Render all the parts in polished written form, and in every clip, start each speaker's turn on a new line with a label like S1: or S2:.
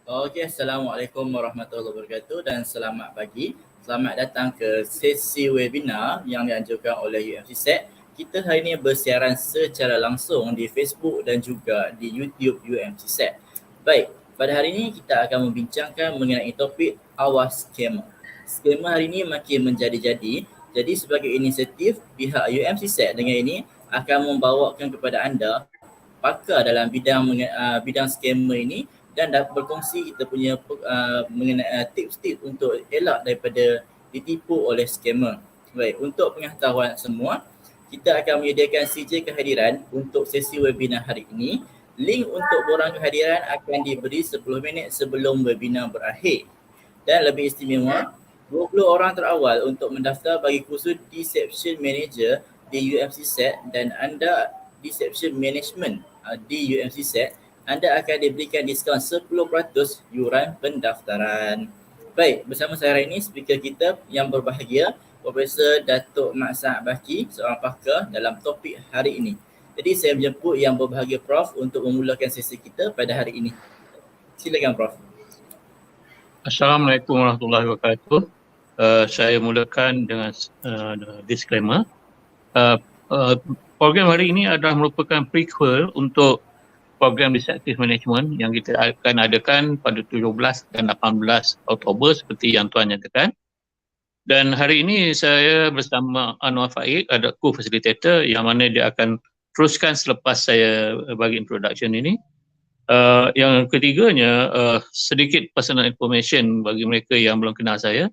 S1: Okey, Assalamualaikum warahmatullahi wabarakatuh dan selamat pagi. Selamat datang ke sesi webinar yang dianjurkan oleh UMC. Kita hari ini bersiaran secara langsung di Facebook dan juga di YouTube UMC. Baik, pada hari ini kita akan membincangkan mengenai topik Awas skema. Skema hari ini makin menjadi-jadi. Jadi sebagai inisiatif, pihak UMC dengan ini akan membawakan kepada anda pakar dalam bidang skema ini dan dapat berkongsi kita punya mengenai tips-tips untuk elak daripada ditipu oleh skamer. Baik, untuk pengetahuan semua, kita akan menyediakan CJ kehadiran untuk sesi webinar hari ini. Link untuk borang kehadiran akan diberi 10 minit sebelum webinar berakhir. Dan lebih istimewa, 20 orang terawal untuk mendaftar bagi kursus Deception Manager di UMC dan anda Deception Management di UMC anda akan diberikan diskaun 10% yuran pendaftaran. Baik, bersama saya hari ini speaker kita yang berbahagia, Profesor Dato Baki, seorang pakar dalam topik hari ini. Jadi saya menjemput yang berbahagia Prof untuk memulakan sesi kita pada hari ini. Silakan Prof.
S2: Assalamualaikum warahmatullahi wabarakatuh. Saya mulakan dengan disclaimer. Program hari ini adalah merupakan prequel untuk program Deceptive Management yang kita akan adakan pada 17 dan 18 Oktober seperti yang Tuan nyatakan. Dan hari ini saya bersama Anwar Faik, ada co-facilitator yang mana dia akan teruskan selepas saya bagi introduction ini. Yang ketiganya, sedikit personal information bagi mereka yang belum kenal saya.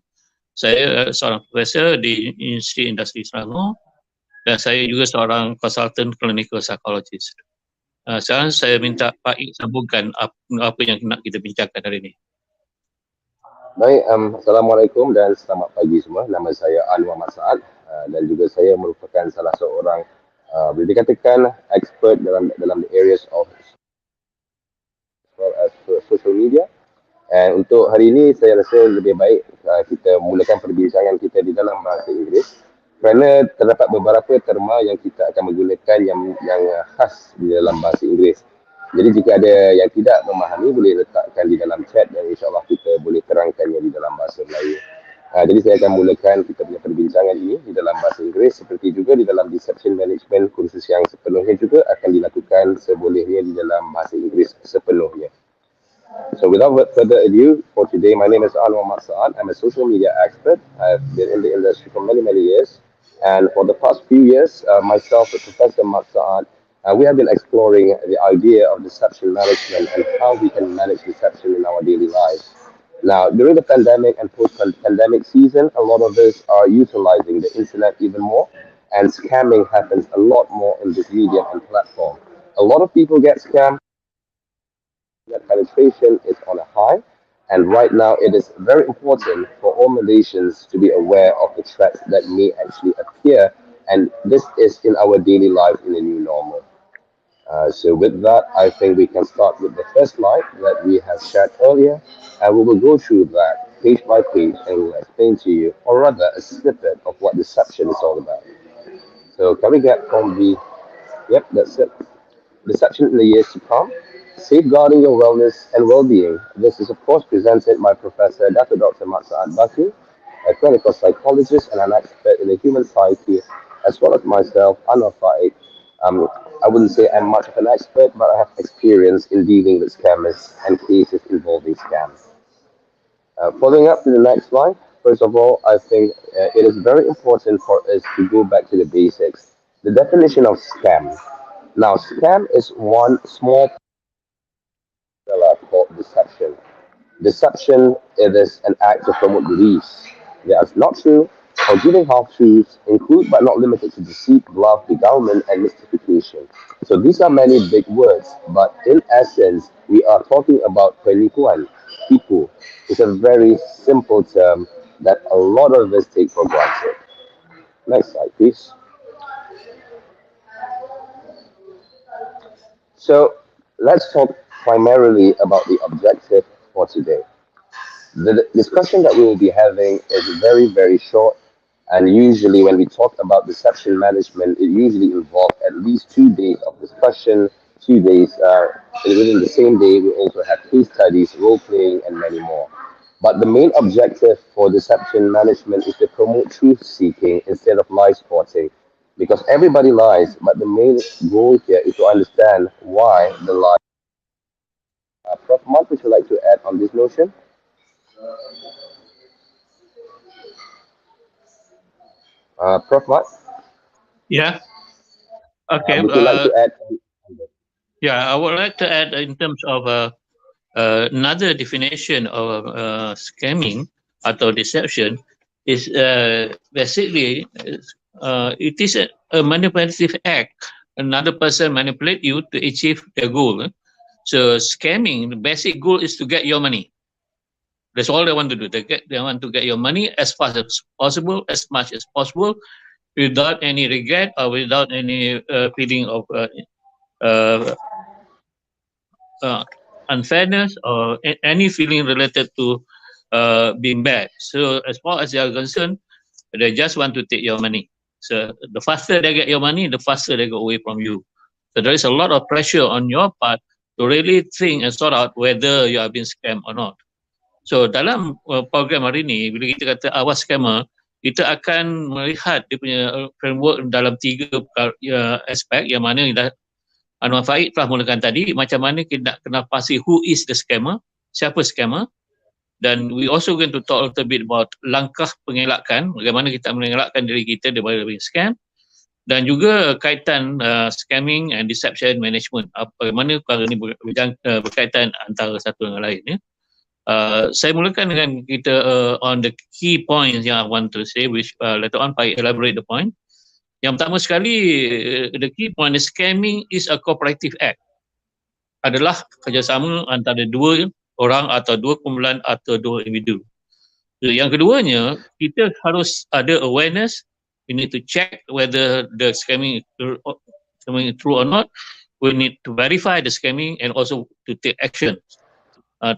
S2: Saya seorang profesor di Universiti Industri Selangor dan saya juga seorang consultant clinical psychologist. Sekarang saya minta Pak Ik sambungkan apa yang nak kita bincangkan hari ini.
S3: Baik, Assalamualaikum dan selamat pagi semua. Nama saya Anwar Saat dan juga saya merupakan salah seorang boleh dikatakan expert dalam the areas of social media. And untuk hari ini saya rasa lebih baik kita mulakan perbincangan kita di dalam bahasa Inggeris kerana terdapat beberapa terma yang kita akan menggunakan yang khas di dalam bahasa Inggeris. Jadi jika ada yang tidak memahami boleh letakkan di dalam chat dan insyaAllah kita boleh terangkannya di dalam bahasa Melayu. Jadi saya akan mulakan kita punya perbincangan ini di dalam bahasa Inggeris seperti juga di dalam Deception Management kursus yang sepenuhnya juga akan dilakukan sebolehnya di dalam bahasa Inggeris sepenuhnya. So without further ado, for today, my name is Anwar Saat. I'm a social media expert. I've been in the industry for many years. And for the past few years, myself and Professor Saat, we have been exploring the idea of deception management and how we can manage deception in our daily lives. Now, during the pandemic and post-pandemic season, a lot of us are utilizing the internet even more, and scamming happens a lot more in this medium and platform. A lot of people get scammed. That penetration is on a high, and right now it is very important for all Malaysians to be aware of the threats that may actually appear, and this is in our daily life in the new normal. So with that, I think we can start with the first slide that we have shared earlier, and we will go through that page by page and we'll explain to you, or rather a snippet of what deception is all about. So can we get from the, yep, that's it. Deception in the years to come. Safeguarding your wellness and well-being. This is, of course, presented by Professor Dato Dr. Saat Baki, a clinical psychologist and an expert in the human psyche, as well as myself, Anwar Faik. I wouldn't say I'm much of an expert, but I have experience in dealing with scammers and cases involving scams. Following up to the next slide, first of all, I think it is very important for us to go back to the basics. The definition of scam. Now, scam is one small called deception. Deception is an act to promote beliefs that are not true or giving half-truths, include but not limited to deceit, bluff, beguilement, and mystification. So these are many big words, but in essence, we are talking about penipuan, tipu. It's a very simple term that a lot of us take for granted. Next slide, please. So let's talk primarily about the objective for today. The discussion that we will be having is very short, and usually when we talk about deception management, it usually involves at least 2 days of discussion 2 days, and within the same day, we also have case studies, role playing, and many more. But the main objective for deception management is to promote truth seeking instead of lie spotting. Because everybody lies, but the main goal here is to understand why the lie. Prof. Mark, would you like to add on this notion? Prof. Mark,
S2: Yeah. Okay.
S3: would you like to add?
S2: Yeah, I would like to add in terms of another definition of scamming atau deception is basically it is a manipulative act. Another person manipulate you to achieve their goal. So scamming, the basic goal is to get your money. That's all they want to do. They want to get your money as fast as possible, as much as possible, without any regret or without any feeling of unfairness or any feeling related to being bad. So as far as they are concerned, they just want to take your money. So the faster they get your money, the faster they go away from you. So there is a lot of pressure on your part to really think and sort out whether you have been scammed or not. So dalam program hari ini, bila kita kata awas scammer, kita akan melihat dia punya framework dalam 3 aspek yang mana Anwar Faid telah mulakan tadi, macam mana kita nak kenal pasti who is the scammer, siapa scammer, dan we also going to talk a little bit about langkah pengelakan, bagaimana kita mengelakkan diri kita daripada being scam, dan juga kaitan scamming and deception management, bagaimana perkara ini berkaitan antara satu dengan lain. Ya. Saya mulakan dengan kita on the key points yang I want to say, which later on I elaborate the point. Yang pertama sekali, the key point is scamming is a cooperative act. Adalah kerjasama antara 2 orang atau 2 kumpulan atau 2 individu. So, yang keduanya, kita harus ada awareness. We need to check whether the scamming is true or not. We need to verify the scamming and also to take action.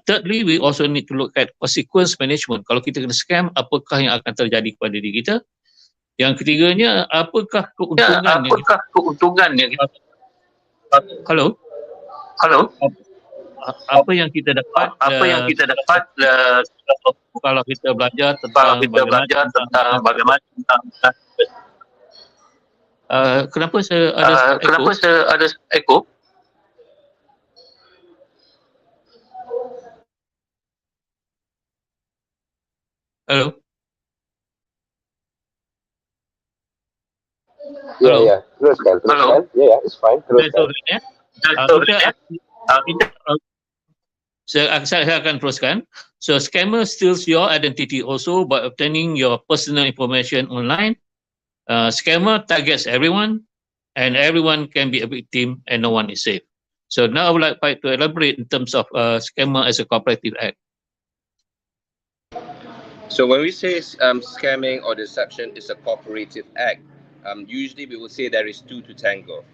S2: Thirdly, we also need to look at consequence management. Kalau kita kena scam, apakah yang akan terjadi kepada diri kita? Yang ketiganya, apakah keuntungan yang kita... Halo? Apa yang kita dapat kalau kita belajar tentang bagaimana kenapa saya ada echo? Halo?
S3: Yeah. Teruskan. Yeah, it's fine. Teruskan.
S2: Saya akan teruskan. So scammer steals your identity also by obtaining your personal information online. Scammer targets everyone, and everyone can be a victim, and no one is safe. So now I would like to elaborate in terms of scammer as a cooperative act.
S4: So when we say scamming or deception is a cooperative act, usually we will say there is 2 to tango.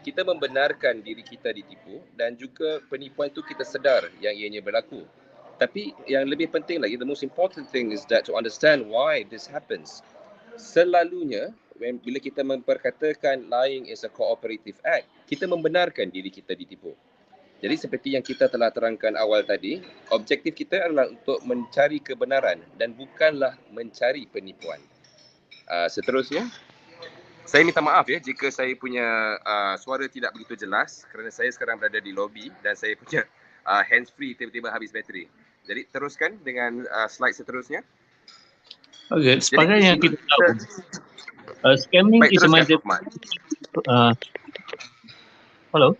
S4: Kita membenarkan diri kita ditipu dan juga penipuan itu kita sedar yang ianya berlaku. Tapi yang lebih penting lagi, the most important thing is that to understand why this happens. Selalunya, bila kita memperkatakan lying is a cooperative act, kita membenarkan diri kita ditipu. Jadi seperti yang kita telah terangkan awal tadi, objektif kita adalah untuk mencari kebenaran dan bukanlah mencari penipuan. Seterusnya, saya minta maaf ya jika saya punya suara tidak begitu jelas kerana saya sekarang berada di lobi dan saya punya hands free tiba-tiba habis bateri. Jadi teruskan dengan slide seterusnya.
S2: Okey, sebagai yang kita tahu, scamming is a Hello?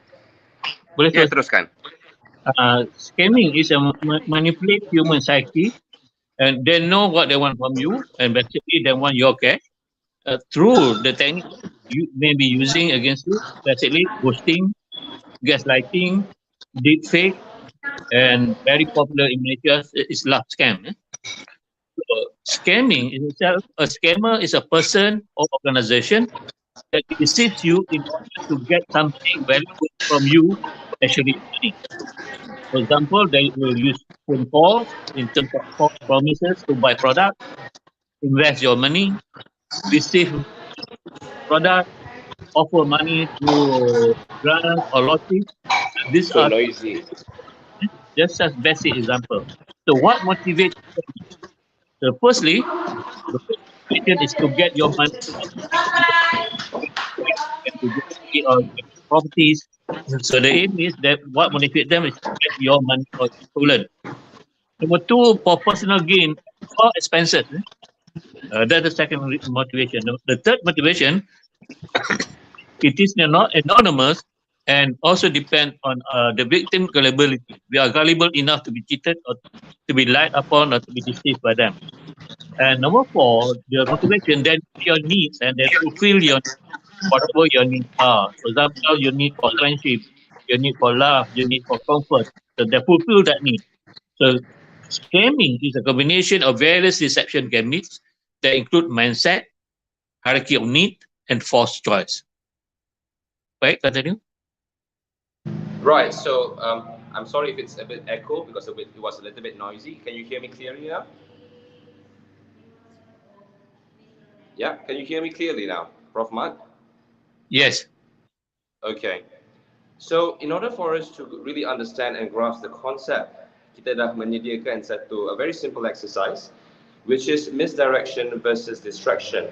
S2: Boleh
S4: teruskan.
S2: Scamming is a manipulate human psyche, and they know what they want from you, and basically they want your cash through the technique you may be using against you, basically ghosting, gaslighting, deepfake, and very popular in Malaysia is love scam. So, scamming in itself, a scammer is a person or organization that deceives you in order to get something valuable from you, especially money. For example, they will use phone calls in terms of false promises to buy product, invest your money, receive product, offer money through grant or lottery. These
S4: So
S2: are
S4: noisy.
S2: just as basic example. So what motivates them? So firstly, the first motivation is to get your money and to get or get properties. So the aim is that what motivates them is to get your money or stolen. Number two, for personal gain or expenses. That's the second motivation. The third motivation, it is not anonymous and also depend on the victim gullibility. We are gullible enough to be cheated or to be lied upon or to be deceived by them. And number four, the motivation then your needs and then fulfill your whatever your needs are. For example, your need for friendship, your need for love, your need for comfort. So they fulfill that need. So scamming is a combination of various deception techniques that include mindset, hierarchy of need, and false choice. Right, continue.
S4: Right. So I'm sorry if it's a bit echo because it was a little bit noisy. Can you hear me clearly now? Yeah. Can you hear me clearly now, Prof. Mat?
S2: Yes.
S4: Okay. So in order for us to really understand and grasp the concept, kita dah menyediakan a very simple exercise, which is misdirection versus distraction.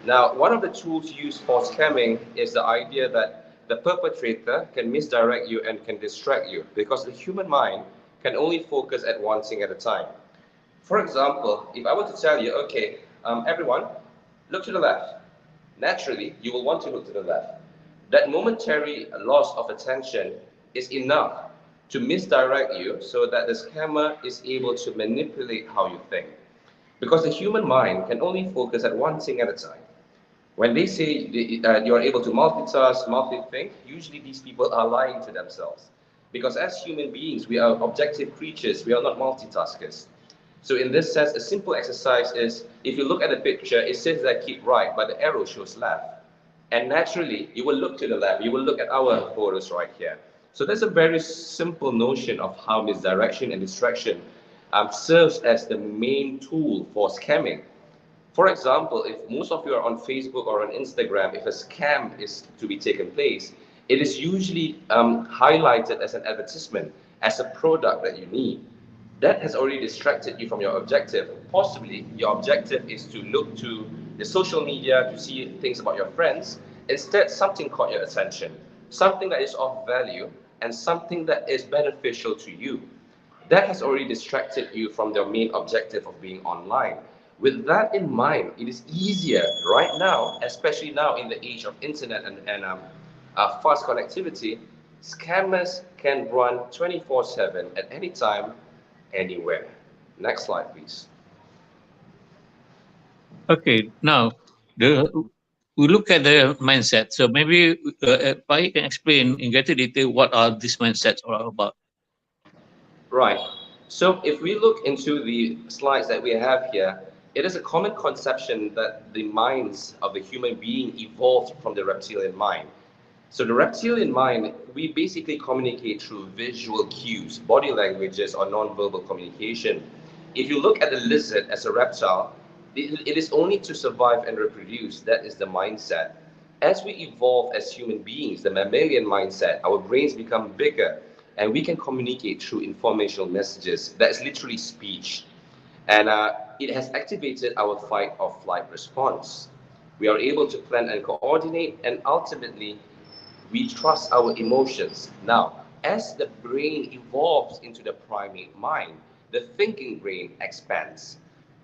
S4: Now, one of the tools used for scamming is the idea that the perpetrator can misdirect you and can distract you because the human mind can only focus at one thing at a time. For example, if I were to tell you, okay, everyone, look to the left. Naturally, you will want to look to the left. That momentary loss of attention is enough to misdirect you so that the scammer is able to manipulate how you think. Because the human mind can only focus at one thing at a time. When they say you are able to multitask, multi-think, usually these people are lying to themselves. Because as human beings, we are objective creatures, we are not multitaskers. So in this sense, a simple exercise is, if you look at the picture, it says that keep right, but the arrow shows left. And naturally, you will look to the left, you will look at our photos right here. So that's a very simple notion of how misdirection and distraction serves as the main tool for scamming. For example, if most of you are on Facebook or on Instagram, if a scam is to be taken place, it is usually highlighted as an advertisement, as a product that you need. That has already distracted you from your objective. Possibly, your objective is to look to the social media to see things about your friends. Instead, something caught your attention, something that is of value and something that is beneficial to you. That has already distracted you from your main objective of being online. With that in mind, it is easier right now, especially now in the age of internet and fast connectivity, scammers can run 24/7 at any time, anywhere. Next slide, please.
S2: Okay. Now, we look at the mindset. So maybe Pai can explain in greater detail what are these mindsets all about.
S4: Right. So if we look into the slides that we have here, it is a common conception that the minds of the human being evolved from the reptilian mind. So the reptilian mind, we basically communicate through visual cues, body languages, or non-verbal communication. If you look at the lizard as a reptile, it is only to survive and reproduce. That is the mindset. As we evolve as human beings, the mammalian mindset, our brains become bigger and we can communicate through informational messages. That is literally speech. And it has activated our fight or flight response. We are able to plan and coordinate, and ultimately, we trust our emotions. Now, as the brain evolves into the primate mind, the thinking brain expands.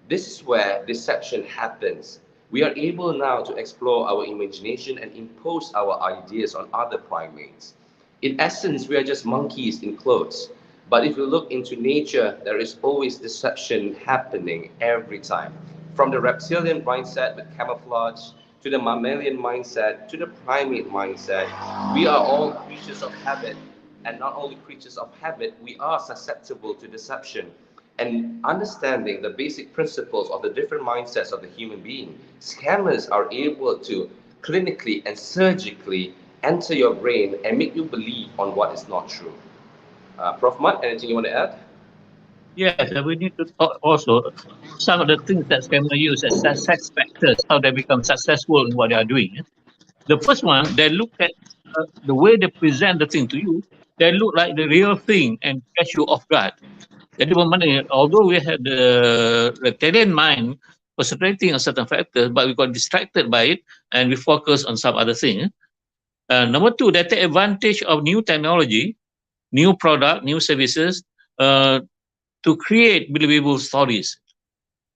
S4: This is where deception happens. We are able now to explore our imagination and impose our ideas on other primates. In essence, we are just monkeys in clothes. But if you look into nature, there is always deception happening every time. From the reptilian mindset with camouflage, to the mammalian mindset, to the primate mindset, we are all creatures of habit. And not only creatures of habit, we are susceptible to deception. And understanding the basic principles of the different mindsets of the human being, scammers are able to clinically and surgically enter your brain and make you believe on what is not true. Prof. Mat, anything you want to add?
S2: Yes, and we need to talk also some of the things that scammers use as success factors, how they become successful in what they are doing. The first one, they look at the way they present the thing to you, they look like the real thing and catch you off guard. Jadi bermakna, although we had the reptilian mind concentrating on certain factors, but we got distracted by it and we focus on some other thing. Number two, they take advantage of new technology, new product, new services to create believable stories.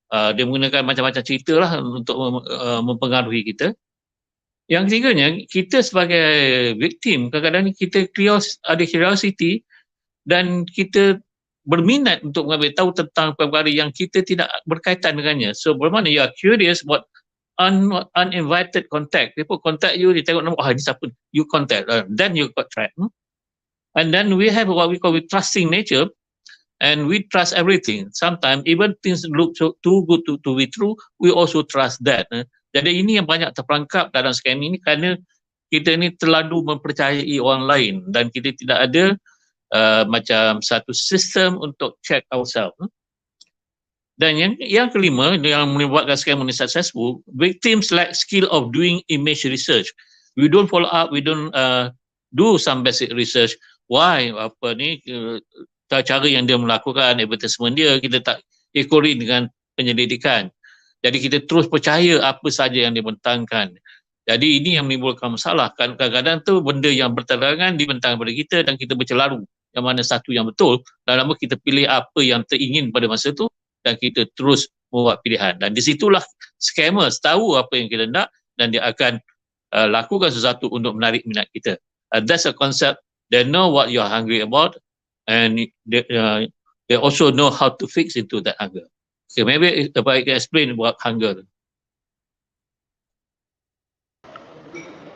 S2: Dia menggunakan macam-macam cerita lah untuk mempengaruhi kita. Yang ketiganya, kita sebagai victim, kadang-kadang kita ada curiosity dan kita berminat untuk mengambil tahu tentang perkara yang kita tidak berkaitan dengannya. So bermakna you are curious about uninvited contact. People contact you, dia tengok nama, ini siapa? You contact. Then you got trapped. And then we have what we call trusting nature, and we trust everything. Sometimes even things look too good to be true, we also trust that. Jadi ini yang banyak terperangkap dalam scam ini kerana kita ni terlalu mempercayai orang lain dan kita tidak ada macam satu sistem untuk check ourselves. Dan yang kelima yang menyebabkan scam ini successful, victims lack skill of doing image research. We don't follow up, we don't do some basic research. Why? Apa ni cara yang dia melakukan advertisement dia, kita tak ikori dengan penyelidikan. Jadi kita terus percaya apa saja yang dibentangkan. Jadi ini yang menimbulkan masalah. Kadang-kadang tu benda yang bertentangan dibentang kepada kita dan kita bercelaru yang mana satu yang betul. Dan lama kita pilih apa yang teringin pada masa tu dan kita terus membuat pilihan. Dan di situlah scammers tahu apa yang kita nak dan dia akan lakukan sesuatu untuk menarik minat kita. That's a concept. They know what you are hungry about and they also know how to fix into that hunger. So maybe if I can explain about hunger.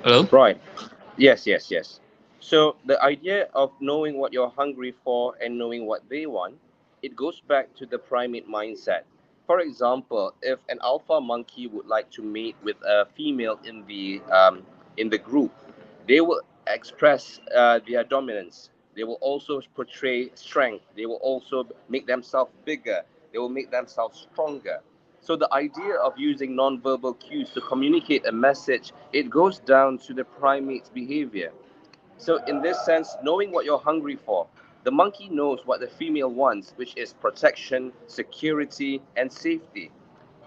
S2: Hello?
S4: Right. Yes. So the idea of knowing what you're hungry for and knowing what they want, it goes back to the primate mindset. For example, if an alpha monkey would like to mate with a female in the group, they will express their dominance. They will also portray strength. They will also make themselves bigger. They will make themselves stronger. So the idea of using non-verbal cues to communicate a message, it goes down to the primate's behavior. So in this sense, knowing what you're hungry for, the monkey knows what the female wants, which is protection, security, and safety.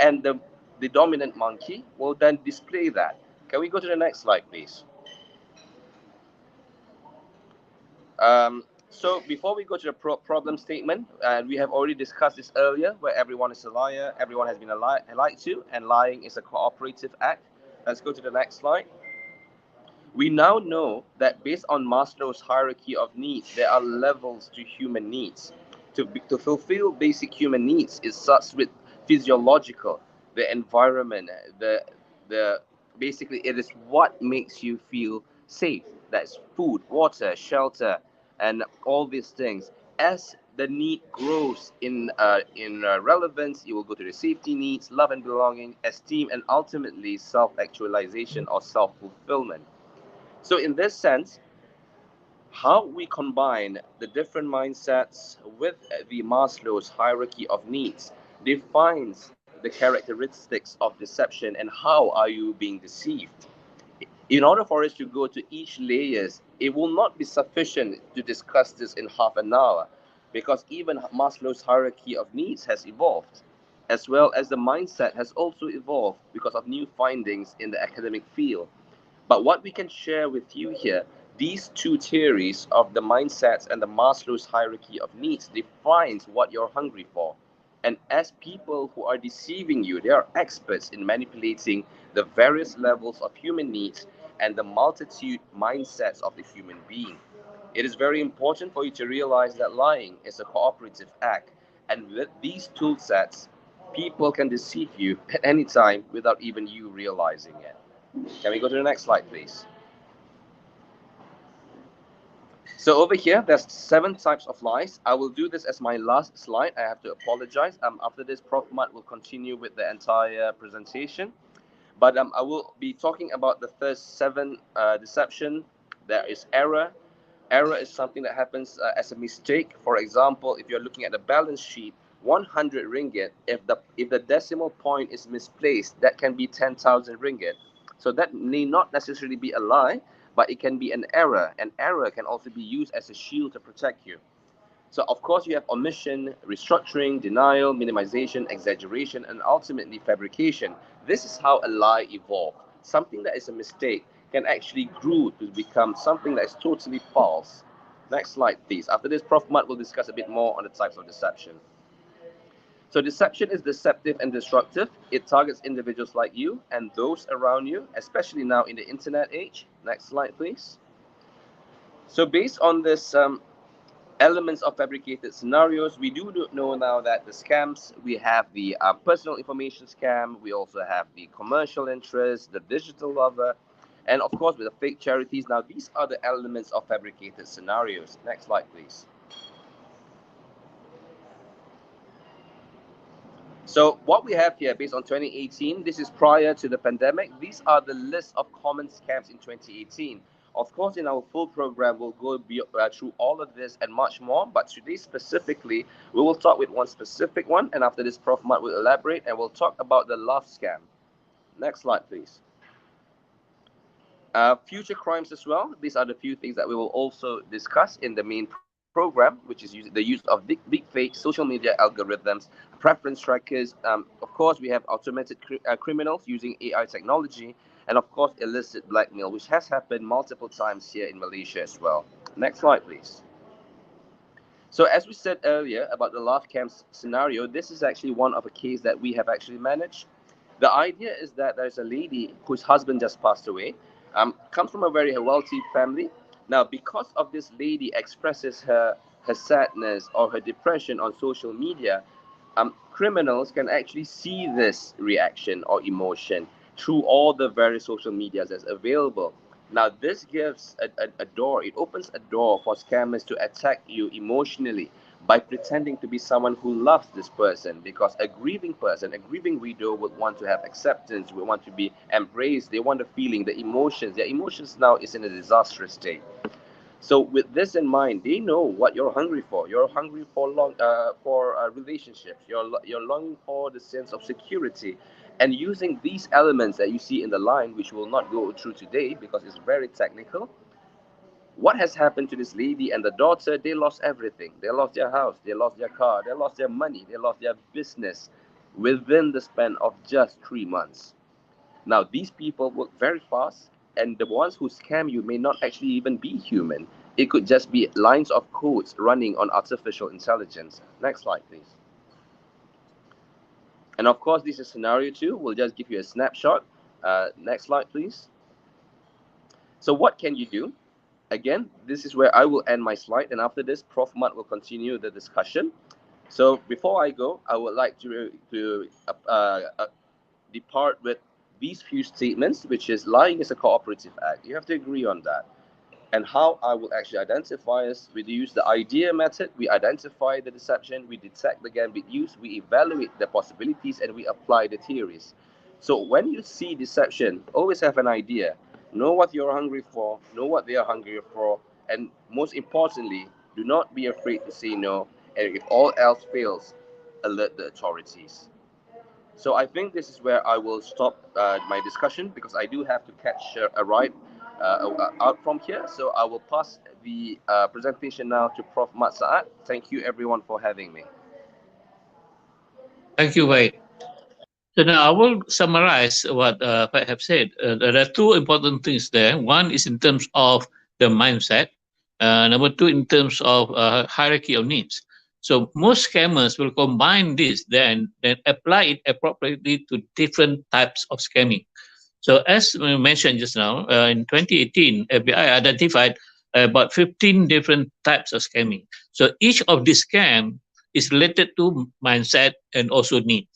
S4: And the dominant monkey will then display that. Can we go to the next slide, please? So before we go to the problem statement, we have already discussed this earlier, where everyone is a liar, everyone has been lied to, and lying is a cooperative act. Let's go to the next slide. We now know that based on Maslow's hierarchy of needs, there are levels to human needs. To fulfill basic human needs, it starts with physiological, the environment, the basically it is what makes you feel safe. That's food, water, shelter, and all these things. As the need grows in relevance, you will go to the safety needs, love and belonging, esteem, and ultimately self-actualization or self-fulfillment. So in this sense, how we combine the different mindsets with the Maslow's hierarchy of needs defines the characteristics of deception and how are you being deceived. In order for us to go to each layers, it will not be sufficient to discuss this in half an hour, because even Maslow's hierarchy of needs has evolved, as well as the mindset has also evolved because of new findings in the academic field. But what we can share with you here, these two theories of the mindsets and the Maslow's hierarchy of needs defines what you're hungry for. And as people who are deceiving you, they are experts in manipulating the various levels of human needs and the multitude mindsets of the human being. It is very important for you to realize that lying is a cooperative act. And with these tool sets, people can deceive you at any time without even you realizing it. Can we go to the next slide, please? So over here, there's 7 types of lies. I will do this as my last slide. I have to apologize. After this, Prof Mat will continue with the entire presentation. But I will be talking about the first 7 deception. There is error. Error is something that happens as a mistake. For example, if you're looking at the balance sheet, 100 ringgit, if the decimal point is misplaced, that can be 10,000 ringgit. So that may not necessarily be a lie, but it can be an error. An error can also be used as a shield to protect you. So of course you have omission, restructuring, denial, minimization, exaggeration, and ultimately fabrication. This is how a lie evolved. Something that is a mistake can actually grow to become something that is totally false. Next slide, please. After this, Prof. Mat will discuss a bit more on the types of deception. So deception is deceptive and destructive. It targets individuals like you and those around you, especially now in the internet age. Next slide, please. So based on this elements of fabricated scenarios, we do know now that the scams, we have the personal information scam, we also have the commercial interest, the digital lover, and of course with the fake charities. Now these are the elements of fabricated scenarios. Next slide, please. So what we have here based on 2018, this is prior to the pandemic. These are the list of common scams in 2018. Of course, in our full program, we'll go through all of this and much more. But today specifically, we will talk with one specific one. And after this, Prof. Mat will elaborate and we'll talk about the love scam. Next slide, please. Future crimes as well. These are the few things that we will also discuss in the main program, which is the use of big fake social media algorithms, preference trackers. Of course, we have automated criminals using AI technology, and of course, illicit blackmail, which has happened multiple times here in Malaysia as well. Next slide, please. So as we said earlier about the love scam scenario, this is actually one of a case that we have actually managed. The idea is that there's a lady whose husband just passed away, comes from a very wealthy family. Now, because of this lady expresses her sadness or her depression on social media, criminals can actually see this reaction or emotion through all the various social medias that's available. Now, this gives a door, it opens a door for scammers to attack you emotionally by pretending to be someone who loves this person, because a grieving person, a grieving widow would want to have acceptance, would want to be embraced, they want the feeling, the emotions. Their emotions now is in a disastrous state. So with this in mind, they know what you're hungry for. You're hungry for relationships. You're longing for the sense of security. And using these elements that you see in the line, which will not go through today because it's very technical, what has happened to this lady and the daughter? They lost everything. They lost their house, they lost their car, they lost their money, they lost their business within the span of just 3 months. Now, these people work very fast, and the ones who scam you may not actually even be human. It could just be lines of codes running on artificial intelligence. Next slide, please. And of course, this is scenario 2. We'll just give you a snapshot. Next slide, please. So what can you do? Again, this is where I will end my slide, and after this, Prof. Mat will continue the discussion. So before I go, I would like to depart with these few statements, which is lying is a cooperative act. You have to agree on that. And how I will actually identify us, we use the idea method, we identify the deception, we detect the gambit use, we evaluate the possibilities, and we apply the theories. So when you see deception, always have an idea. Know what you're hungry for, know what they are hungry for, and most importantly, do not be afraid to say no, and if all else fails, alert the authorities. So I think this is where I will stop my discussion, because I do have to catch a ride out from here. So I will pass the presentation now to Prof. Saat. Thank you everyone for having me.
S2: Thank you, Wade. So now I will summarize what I have said. There are two important things there. One is in terms of the mindset. Number two, in terms of hierarchy of needs. So most scammers will combine this, then apply it appropriately to different types of scamming. So as we mentioned just now, in 2018, FBI identified about 15 different types of scamming. So each of these scams is related to mindset and also needs.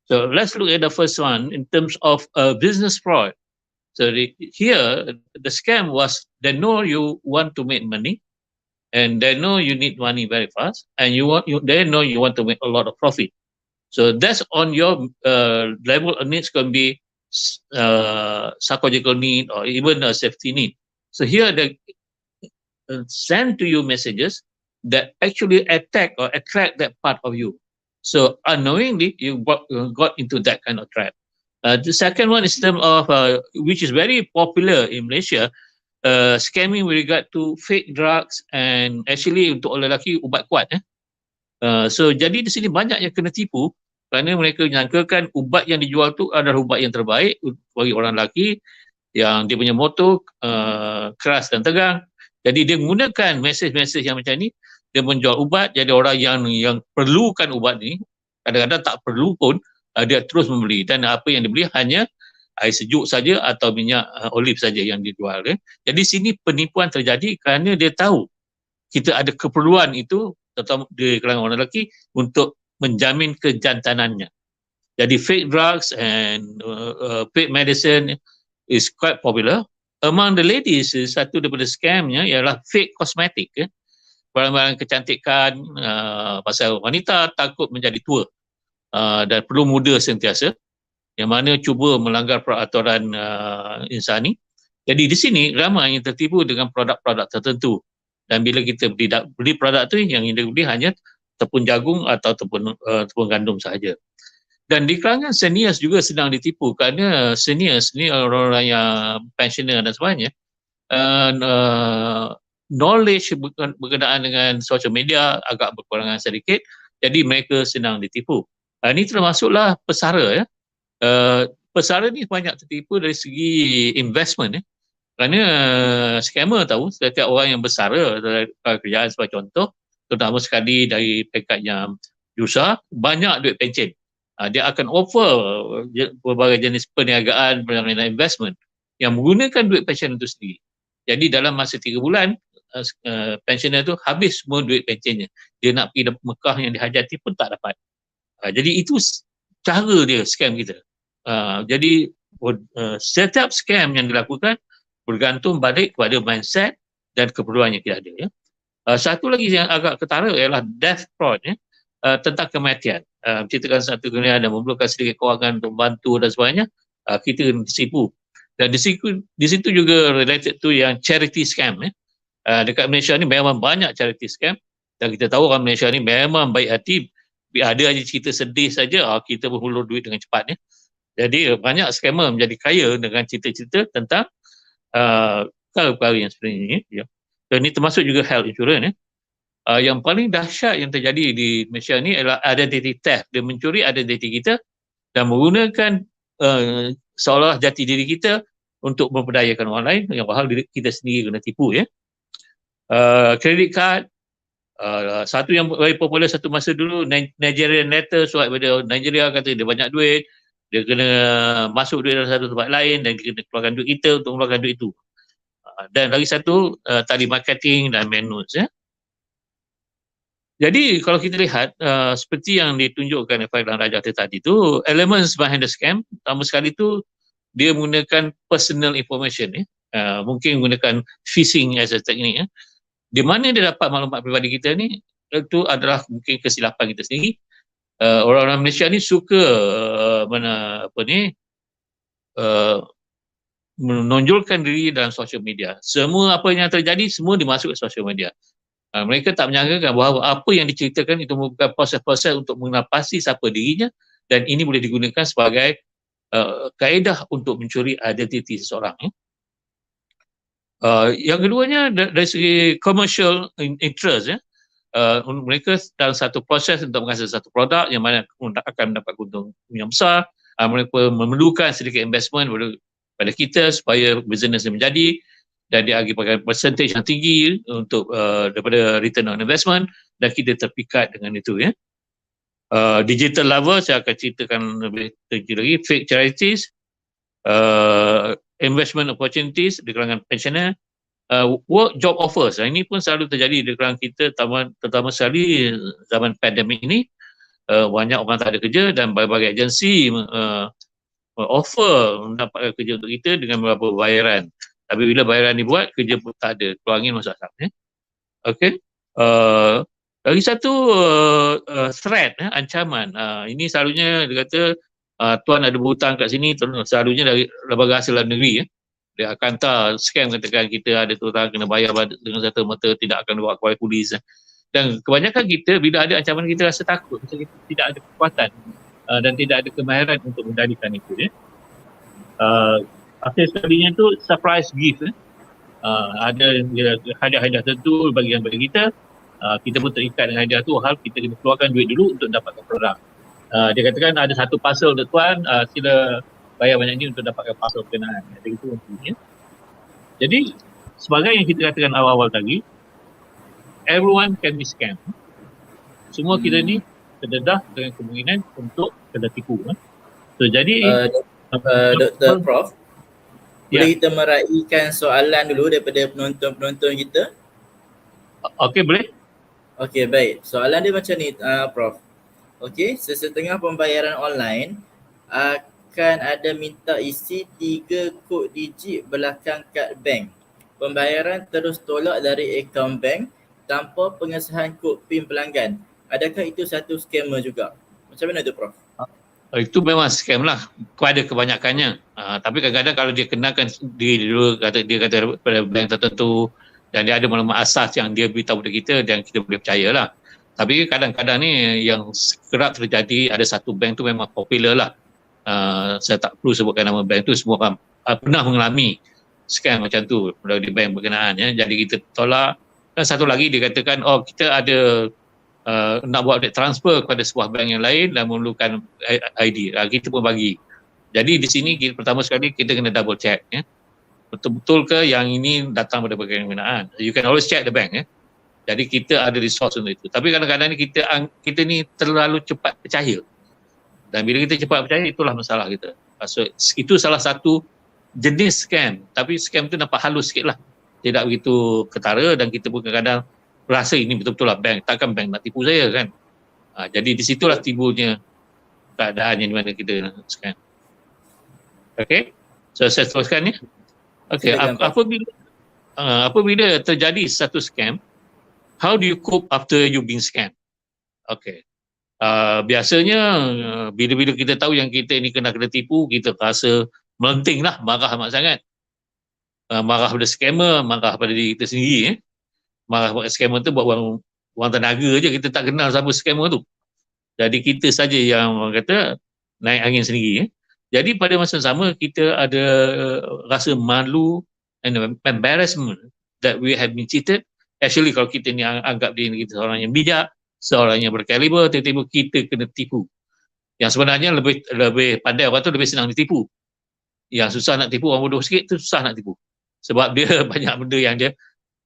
S2: So let's look at the first one in terms of business fraud. So here, the scam was, they know you want to make money, and they know you need money very fast, and they know you want to make a lot of profit. So that's on your level of needs, can be psychological need or even a safety need. So here they send to you messages that actually attack or attract that part of you. So unknowingly, you got into that kind of trap. The second one is term of which is very popular in Malaysia, scamming with regard to fake drugs and actually untuk orang lelaki ubat kuat. So jadi di sini banyak yang kena tipu kerana mereka menyangkakan ubat yang dijual tu adalah ubat yang terbaik bagi orang lelaki yang dia punya motor keras dan tegang. Jadi dia menggunakan mesej-mesej yang macam ni, dia menjual ubat, jadi orang yang perlukan ubat ni, kadang-kadang tak perlu pun, dia terus membeli, dan apa yang dibeli hanya air sejuk saja atau minyak olive saja yang dijual. Jadi sini penipuan terjadi kerana dia tahu kita ada keperluan itu, terutama di kalangan orang lelaki, untuk menjamin kejantanannya. Jadi fake drugs and fake medicine is quite popular. Among the ladies, satu daripada scamnya ialah fake cosmetic. Barang-barang kecantikan, pasal wanita takut menjadi tua dan perlu muda sentiasa, yang mana cuba melanggar peraturan insani. Jadi di sini ramai yang tertipu dengan produk-produk tertentu. Dan bila kita beli produk tu, yang kita beli hanya tepung jagung atau tepung gandum sahaja. Dan di kalangan seniors juga sedang ditipu kerana seniors ni orang-orang yang pensioner dan sebagainya, knowledge berkenaan dengan social media agak berkurangan sedikit, jadi mereka sedang ditipu. Ini termasuklah pesara. Pesara ni banyak tertipu dari segi investment. Kerana scammer tahu setiap orang yang bersara dari kerjaan sebagai contoh, terutama sekali dari peringkat yang besar, banyak duit pencen. Dia akan offer berbagai jenis perniagaan, perniagaan investment yang menggunakan duit pension itu sendiri. Jadi dalam masa 3 bulan, pensioner tu habis semua duit pensionnya. Dia nak pergi Mekah yang dihajati pun tak dapat. Jadi itu cara dia scam kita. Jadi setiap scam yang dilakukan bergantung balik kepada mindset dan keperluan yang kita ada. Satu lagi yang agak ketara ialah death fraud, tentang kematian. Ceritakan satu kemudian dan memerlukan sedikit kewangan untuk bantu dan sebagainya, kita disipu. Dan di situ juga related tu yang charity scam. Dekat Malaysia ni memang banyak charity scam, dan kita tahu orang Malaysia ni memang baik hati. Ada aja cerita sedih saja, kita berhulur duit dengan cepat. Jadi banyak scammer menjadi kaya dengan cerita-cerita tentang perkara-perkara yang sebenarnya ni. Dan ini termasuk juga health insurance. Yang paling dahsyat yang terjadi di Malaysia ni adalah identity theft. Dia mencuri identiti kita dan menggunakan seolah jati diri kita untuk memperdayakan orang lain, yang padahal kita sendiri kena tipu. Credit card, satu yang very popular satu masa dulu, Nigerian letter, surat daripada Nigeria kata dia banyak duit, dia kena masuk duit dalam satu tempat lain dan dia kena keluarkan duit kita untuk mengeluarkan duit itu. Dan lagi satu, tali marketing dan menus. Jadi kalau kita lihat seperti yang ditunjukkan oleh Farid dan Raja tadi tu, elements behind the scam, pertama sekali tu dia menggunakan personal information. Mungkin menggunakan phishing as a technique. Di mana dia dapat maklumat peribadi kita ni, itu adalah mungkin kesilapan kita sendiri. Orang-orang Malaysia ni suka menonjolkan diri dalam social media. Semua apa yang terjadi semua dimasuk ke social media. Mereka tak menyangkakan bahawa apa yang diceritakan itu merupakan proses-proses untuk mengenapasi siapa dirinya, dan ini boleh digunakan sebagai kaedah untuk mencuri identiti seseorang. Yang keduanya dari segi commercial interest. Mereka dalam satu proses untuk menghasilkan satu produk yang mana akan mendapat keuntungan yang besar. Mereka memerlukan sedikit investment pada kita supaya bisnes menjadi, dan dia bagi percentage yang tinggi untuk daripada return on investment, dan kita terpikat dengan itu. Digital lover, saya akan ceritakan lebih tinggi lagi. Fake charities, investment opportunities di kalangan pensioner, work job offers. Ini pun selalu terjadi di kalangan kita, terutama sekali zaman pandemik ini. Banyak orang tak ada kerja dan berbagai agensi offer mendapatkan kerja untuk kita dengan beberapa bayaran. Tapi bila bayaran dibuat, kerja pun tak ada. Keluar angin masuk asap. Okey. Lagi satu threat, ancaman. Ini selalunya dia kata tuan ada berhutang kat sini, selalunya dari lembaga hasil dalam negeri. Dia akan hantar scam, katakan kita ada hutang kena bayar dengan serta-merta, tidak akan dibawa kepada polis. Dan kebanyakan kita bila ada ancaman kita rasa takut, kita tidak ada kekuatan dan tidak ada kemahiran untuk mengendalikan itu. Akhir sekalinya tu surprise gift. Ada hadiah-hadiah tentu bagi kita. Kita pun terikat dengan hadiah tu, hal kita kena keluarkan duit dulu untuk dapatkan produk. Dia katakan ada satu parcel tuan, sila bayar banyak ni untuk dapatkan parcel berkenaan. Jadi itu intinya. Jadi sebagai yang kita katakan awal-awal tadi, everyone can be scammed. Semua kita ni terdedah dengan kemungkinan untuk kena tipu. So jadi
S1: Dr. Prof,
S2: Ya.
S1: boleh kita meraihkan soalan dulu daripada penonton-penonton kita?
S2: Okey, boleh?
S1: Okey, baik. Soalan dia macam ni, Prof. Okey, sesetengah pembayaran online akan ada minta isi 3 kod digit belakang kad bank. Pembayaran terus tolak dari akaun bank tanpa pengesahan kod PIN pelanggan. Adakah itu satu scammer juga? Macam mana tu, Prof?
S2: Itu memang scam lah pada kebanyakannya. Tapi kadang-kadang kalau dia kenakan diri dulu, dia kata pada bank tertentu dan dia ada maklumat asas yang dia beritahu kepada kita dan kita boleh percayalah. Tapi kadang-kadang ni yang kerap terjadi, ada satu bank tu memang popular lah. Saya tak perlu sebutkan nama bank tu, semua orang pernah mengalami scam macam tu di bank berkenaan. Jadi kita tolak. Dan satu lagi dia katakan, kita ada nak buat transfer kepada sebuah bank yang lain dan memerlukan ID. Kita pun bagi. Jadi di sini pertama sekali kita kena double check. Betul-betul ke yang ini datang daripada bank berkenaan. You can always check the bank. Jadi kita ada resource untuk itu. Tapi kadang-kadang ni kita ni terlalu cepat percaya. Dan bila kita cepat percaya, itulah masalah kita. So, itu salah satu jenis scam. Tapi scam tu nampak halus sikit lah. Tidak begitu ketara dan kita pun kadang-kadang rasa ini betul-betul lah bank. Takkan bank nak tipu saya kan. Jadi di situlah timbulnya keadaan yang di mana kita scam. Okay. So saya teruskan ya. Okay. Apabila terjadi satu scam, how do you cope after you been scammed? Okay. Biasanya bila-bila kita tahu yang kita ni kena tipu, kita rasa melenting lah, marah amat sangat. Marah pada scammer, marah pada diri kita sendiri. Marah pada scammer tu buat wang tenaga je, kita tak kenal siapa scammer tu. Jadi kita saja yang orang kata naik angin sendiri. Jadi pada masa sama kita ada rasa malu and embarrassment that we have been cheated. Actually kalau kita ni anggap diri kita seorang yang bijak, seorang yang berkaliber, tiba-tiba kita kena tipu. Yang sebenarnya lebih pandai orang tu lebih senang ditipu. Yang susah nak tipu, orang bodoh sikit tu susah nak tipu. Sebab dia banyak benda yang dia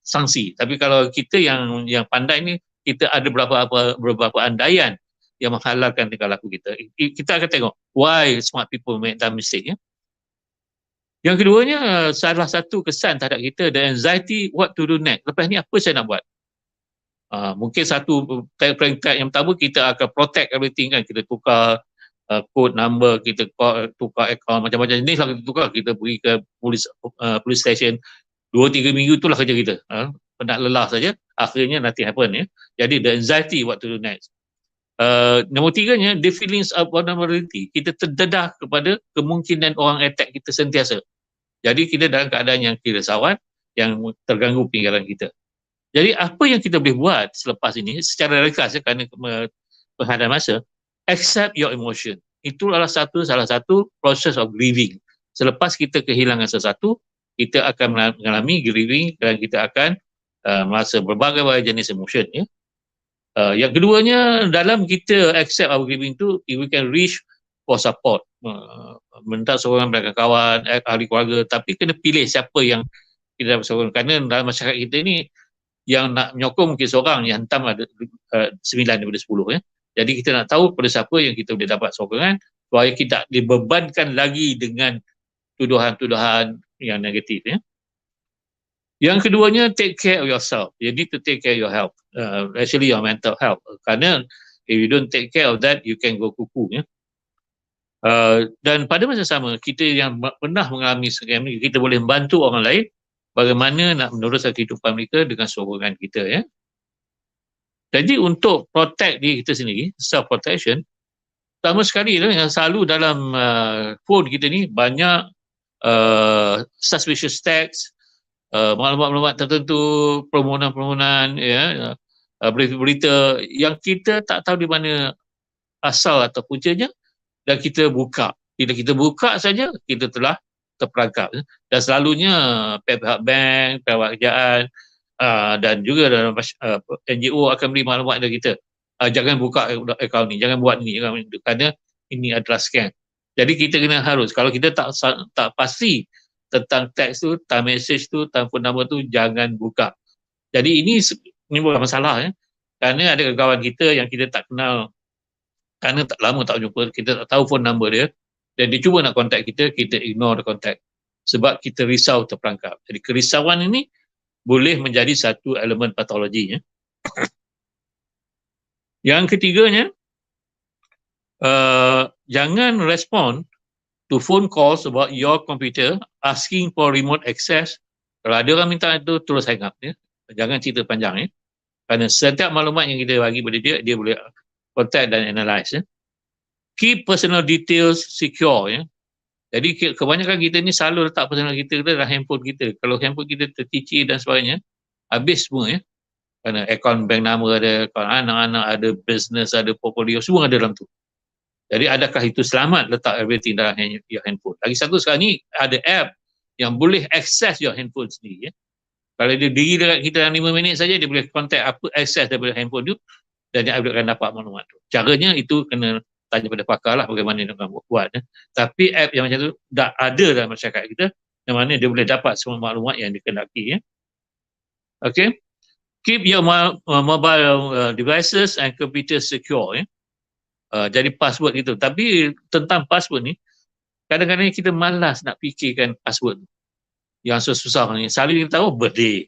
S2: sanksi. Tapi kalau kita yang pandai ni, kita ada beberapa andaian yang menghalalkan tingkah laku kita. Kita akan tengok why smart people make that mistake. Yang keduanya, salah satu kesan terhadap kita, the anxiety what to do next. Lepas ni apa saya nak buat? Mungkin satu peringkat yang pertama, kita akan protect everything kan. Kita tukar code number, kita tukar account, macam-macam jenis lah kita tukar. Kita pergi ke police station, 2-3 minggu itulah kerja kita. Penat lelah saja, akhirnya nothing happen. Jadi the anxiety what to do next. Nombor tiganya, the feelings of vulnerability. Kita terdedah kepada kemungkinan orang attack kita sentiasa. Jadi kita dalam keadaan yang kerisauan, yang terganggu pikiran kita. Jadi apa yang kita boleh buat selepas ini secara ringkas kerana penghadapan masa, accept your emotion. Itu adalah salah satu proses of grieving. Selepas kita kehilangan sesuatu, kita akan mengalami grieving dan kita akan merasa berbagai jenis emotion. Yang keduanya, dalam kita accept our grieving tu, we can reach for support. Minta sokongan belakang kawan, ahli keluarga, tapi kena pilih siapa yang kita dapat sokongan. Kerana dalam masyarakat kita ni, yang nak menyokong mungkin seorang, yang hentam ada 9 daripada 10. Jadi kita nak tahu pada siapa yang kita boleh dapat sokongan supaya kita dibebankan lagi dengan tuduhan-tuduhan yang negatif. Yang keduanya, take care of yourself. You need to take care of your health, actually your mental health. Kerana if you don't take care of that, you can go kuku. Dan pada masa sama, kita yang pernah mengalami scam ni, kita boleh membantu orang lain bagaimana nak meneruskan kehidupan mereka dengan sokongan kita. Jadi untuk protect diri kita sendiri, self protection, pertama sekali yang selalu dalam phone kita ni banyak suspicious text, maklumat-maklumat tertentu, permohonan-permohonan, berita-berita yang kita tak tahu di mana asal atau puncanya dan kita buka. Bila kita buka saja, kita telah terperangkap. Dan selalunya pihak bank, pihak kerajaan dan juga dalam NGO akan beri maklumat kepada kita. Jangan buka akaun ni, jangan buat ni, kerana ini adalah scam. Jadi kita kena harus, kalau kita tak pasti tentang teks tu, tentang message tu, telefon nombor tu, jangan buka. Jadi ini bukan masalah kerana ada kawan kita yang kita tak kenal, kerana tak lama tak jumpa, kita tak tahu phone number dia, dan dia cuba nak contact kita, kita ignore the contact. Sebab kita risau terperangkap. Jadi kerisauan ini boleh menjadi satu elemen patologi. Yang ketiganya, jangan respond to phone calls about your computer asking for remote access. Kalau ada orang minta itu, terus hang up. Jangan cerita panjang. Kerana setiap maklumat yang kita bagi pada dia boleh contact dan analyse. Keep personal details secure. Jadi kebanyakan kita ni selalu letak personal kita dalam handphone kita. Kalau handphone kita tercicir dan sebagainya, habis semua. Kerana akaun bank nama ada, akaun anak-anak ada, business ada, portfolio, semua ada dalam tu. Jadi adakah itu selamat letak everything dalam your handphone? Lagi satu sekarang ni ada app yang boleh access your handphone sendiri. Kalau dia diri dekat kita dalam 5 minit saja, dia boleh contact apa access daripada handphone tu dan dia akan dapat maklumat tu. Caranya itu kena tanya pada pakar lah bagaimana dia akan buat. Tapi app yang macam tu dah ada dalam masyarakat kita, yang mana dia boleh dapat semua maklumat yang dikehendaki. Okay. Keep your mobile devices and computer secure. Jadi password itu. Tapi tentang password ni, kadang-kadang kita malas nak fikirkan password yang susah ni. Selalu kita tahu birthday,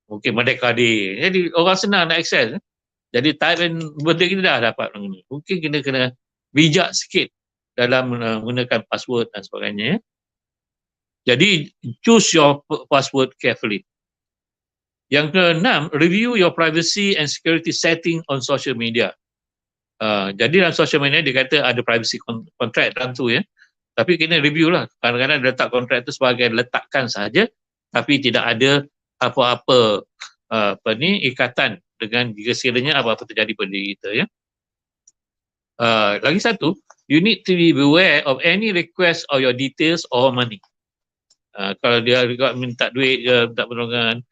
S2: mungkin Merdeka Day. Jadi orang senang nak access. Jadi type in birthday kita dah dapat. Mungkin kita kena bijak sikit dalam menggunakan password dan sebagainya. Jadi choose your password carefully. Yang keenam, review your privacy and security setting on social media. Jadi dalam social media dia kata ada privacy contract dalam tu Tapi kena review lah. Kadang-kadang dia letak kontrak itu sebagai letakkan sahaja, tapi tidak ada apa-apa ikatan dengan jika sekiranya apa-apa terjadi pada diri kita. Lagi satu, you need to be aware of any request of your details or money. Kalau dia minta duit ke, minta pertolongan,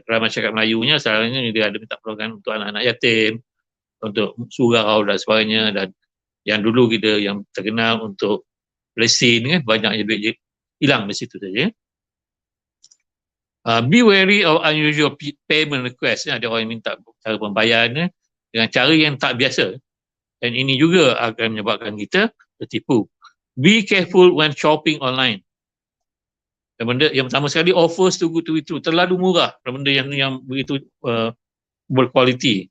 S2: dalam masyarakat Melayunya selalunya dia ada minta pertolongan untuk anak-anak yatim, untuk surau dan sebagainya, dan yang dulu kita yang terkenal untuk lesin banyaknya duit hilang di situ saja. Be wary of unusual payment request. Ada orang yang minta cara pembayaran dengan cara yang tak biasa, dan ini juga akan menyebabkan kita tertipu. Be careful when shopping online. Benda yang pertama sekali, offers too good to be true, terlalu murah, benda yang begitu berkualiti.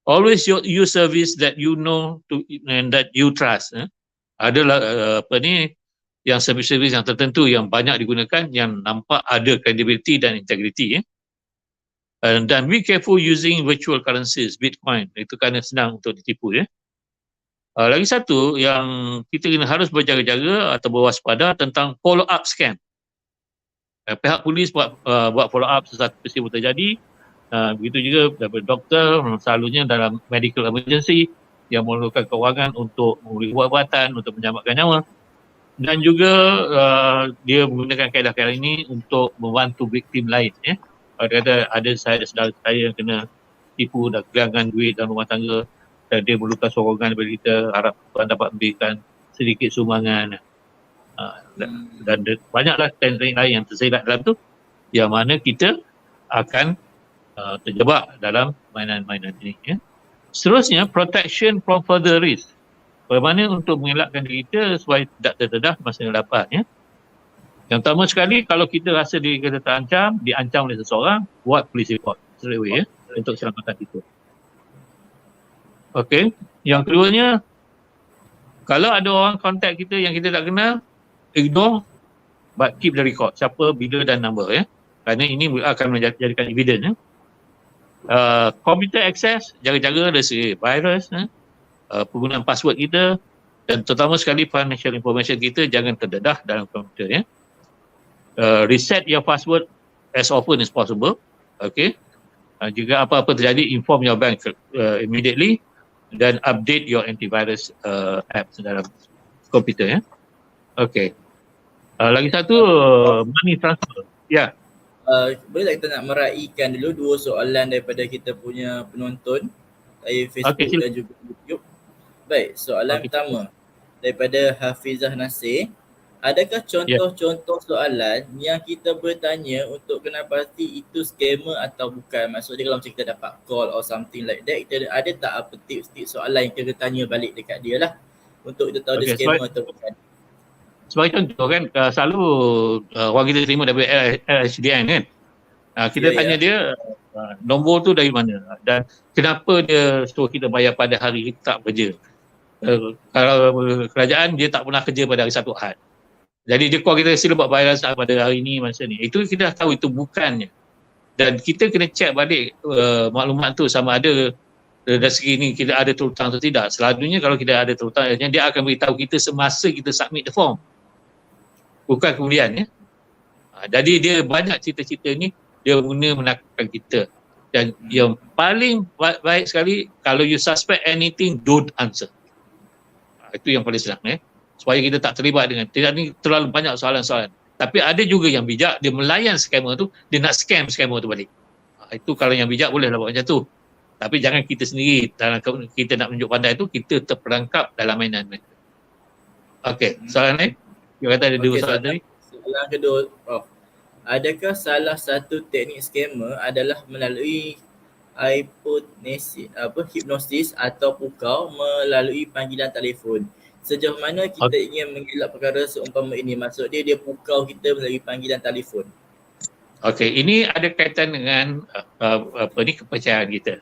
S2: Always use service that you know and that you trust. Adalah yang servis-servis yang tertentu yang banyak digunakan, yang nampak ada credibility dan integrity. Dan be careful using virtual currencies, Bitcoin. Itu kerana senang untuk ditipu. Lagi satu yang kita harus berjaga-jaga atau berwaspada tentang follow up scam. Pihak polis buat follow up sesuatu peristiwa terjadi. Begitu juga daripada doktor, selalunya dalam medical emergency yang memerlukan kewangan untuk memberi ubat-ubatan, untuk menyelamatkan nyawa. Dan juga dia menggunakan kaedah-kaedah ini untuk membantu victim lain. Kalau dia kata ada saudara saya yang kena tipu dan kehilangan duit dalam rumah tangga, dan dia memerlukan sokongan daripada kita, harap Tuhan dapat memberikan sedikit sumbangan. Dan banyaklah teknik lain yang terserat dalam tu, yang mana kita akan terjebak dalam mainan-mainan ini. Seterusnya, protection from further risk. Bagaimana untuk mengelakkan diri kita supaya tidak terdedah masa yang dapat. Yang pertama sekali, kalau kita rasa diri kita terancam, diancam oleh seseorang, buat police report straight away untuk keselamatan kita. Okey. Yang keduanya, kalau ada orang kontak kita yang kita tak kenal, ignore, but keep the record. Siapa, bila dan number. Kerana ini akan menjadikan evidence. Computer access, jaga-jaga dari segi virus, penggunaan password kita, dan terutama sekali financial information kita jangan terdedah dalam komputer. Reset your password as often as possible. Okay. Jika apa-apa terjadi, inform your bank immediately, dan update your antivirus apps dalam komputer ya. Okey. Lagi satu money transfer. Ya.
S1: Boleh tak kita nak meraihkan dulu dua soalan daripada kita punya penonton dari Facebook
S2: Okey,
S1: dan juga YouTube. Baik, soalan pertama daripada Hafizah Nasir. Adakah contoh-contoh soalan yang kita bertanya untuk kena pasti itu scammer atau bukan? Maksudnya kalau macam kita dapat call or something like that, kita ada tak apa tips-tips soalan yang kita tanya balik dekat dia lah untuk kita tahu dia scammer atau bukan?
S2: Sebagai contoh kan, selalu orang kita terima daripada LHDN kan. Kita tanya dia nombor tu dari mana dan kenapa dia suruh kita bayar pada hari tak kerja. Kalau kerajaan dia tak pernah kerja pada hari Sabtu Ahad. Jadi dia call kita sila buat bayaran pada hari ni masa ni. Itu kita dah tahu itu bukannya. Dan kita kena check balik maklumat tu sama ada dari segi ni kita ada terhutang atau tidak. Selalunya kalau kita ada terhutang, dia akan beritahu kita semasa kita submit the form. Bukan kemudian ya. Jadi dia banyak cerita-cerita ni dia guna menakutkan kita. Dan yang paling baik sekali, kalau you suspect anything, don't answer. Itu yang paling senang supaya kita tak terlibat dengan tidak ni terlalu banyak soalan-soalan. Tapi ada juga yang bijak, dia melayan scammer tu, dia nak scam scammer tu balik. Itu kalau yang bijak bolehlah buat macam tu. Tapi jangan kita sendiri dalam kita nak menunjuk pandai tu, kita terperangkap dalam mainan mereka. Okey, soalan lain? Dia kata ada dua soalan tadi.
S1: Soalan kedua, Prof. Adakah salah satu teknik scammer adalah melalui hipnosis atau pukau melalui panggilan telefon? Sejauh mana kita ingin mengelak perkara seumpama ini? Maksud dia pukau kita melalui panggilan telefon.
S2: Okey, ini ada kaitan dengan kepercayaan kita.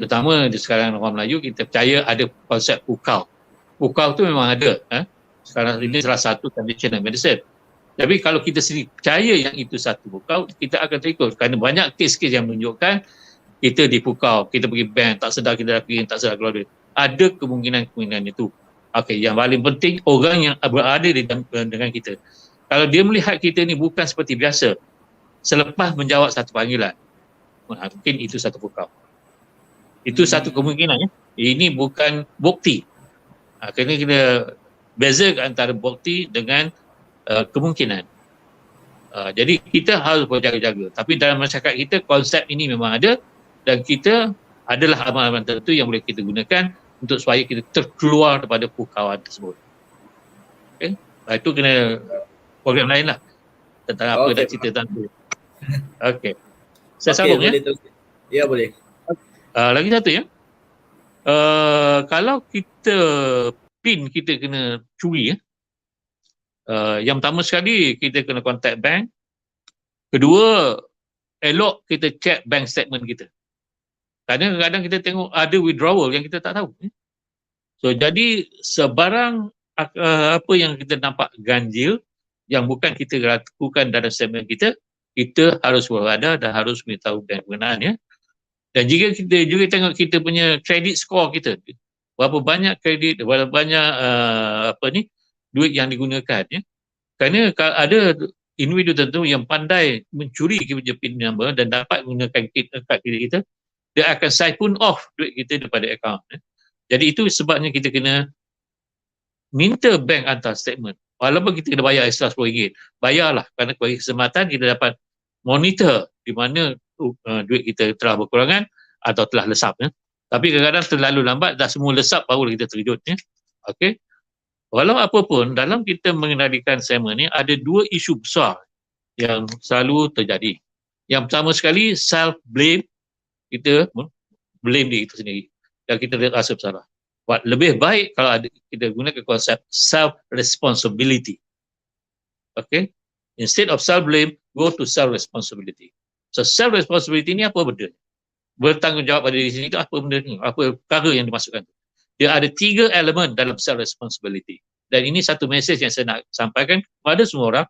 S2: Terutama di sekarang orang Melayu, kita percaya ada konsep pukau. Pukau tu memang ada. Sekarang ini salah satu traditional medicine. Tapi kalau kita sendiri percaya yang itu satu pukau, kita akan terikut. Kerana banyak kes-kes yang menunjukkan kita dipukau, kita pergi bank, tak sedar kita dah pergi, tak sedar keluar duit. Ada kemungkinan itu. Okey, yang paling penting orang yang berada dengan kita. Kalau dia melihat kita ni bukan seperti biasa, selepas menjawab satu panggilan, mungkin itu satu pukau. Itu satu kemungkinan ya. Ini bukan bukti. Kena kita beza antara bukti dengan kemungkinan. Jadi kita harus berjaga-jaga. Tapi dalam masyarakat kita konsep ini memang ada dan kita adalah amalan tertentu yang boleh kita gunakan untuk supaya kita terkeluar daripada pukauan tersebut. Okay? Itu kena program lain lah tentang apa nak cerita tentang itu. Okey. Saya sambung ya.
S1: Ya boleh.
S2: Lagi satu ya. Kalau kita PIN kita kena curi ya. Yang pertama sekali kita kena contact bank. Kedua, elok kita check bank statement kita. Kadang kita tengok ada withdrawal yang kita tak tahu. So jadi sebarang apa yang kita nampak ganjil yang bukan kita lakukan dalam statement kita, kita harus waspada dan harus beritahu bank berkenaan ya. Dan jika kita juga tengok kita punya credit score kita, berapa banyak kredit, berapa banyak duit yang digunakan ya. Kerana ada individu tertentu yang pandai mencuri kita PIN number dan dapat menggunakan kad kredit kita, dia akan siphon off duit kita daripada akaun. Jadi itu sebabnya kita kena minta bank hantar statement. Walaupun kita kena bayar extra RM10, bayarlah kerana bagi kesempatan kita dapat monitor di mana duit kita telah berkurangan atau telah lesap. Ya. Tapi kadang-kadang terlalu lambat, dah semua lesap baru kita terkejut. Ya. Okey. Walau apapun, dalam kita mengendalikan scammer ni ada dua isu besar yang selalu terjadi. Yang pertama sekali, self-blame. Kita blame diri kita sendiri dan kita rasa bersalah. Lebih baik kalau kita gunakan konsep self-responsibility. Okay? Instead of self-blame, go to self-responsibility. So self-responsibility ni apa benda? Bertanggungjawab pada diri sendiri itu apa benda ni? Apa perkara yang dimasukkan? Dia ada 3 elemen dalam self-responsibility. Dan ini satu mesej yang saya nak sampaikan kepada semua orang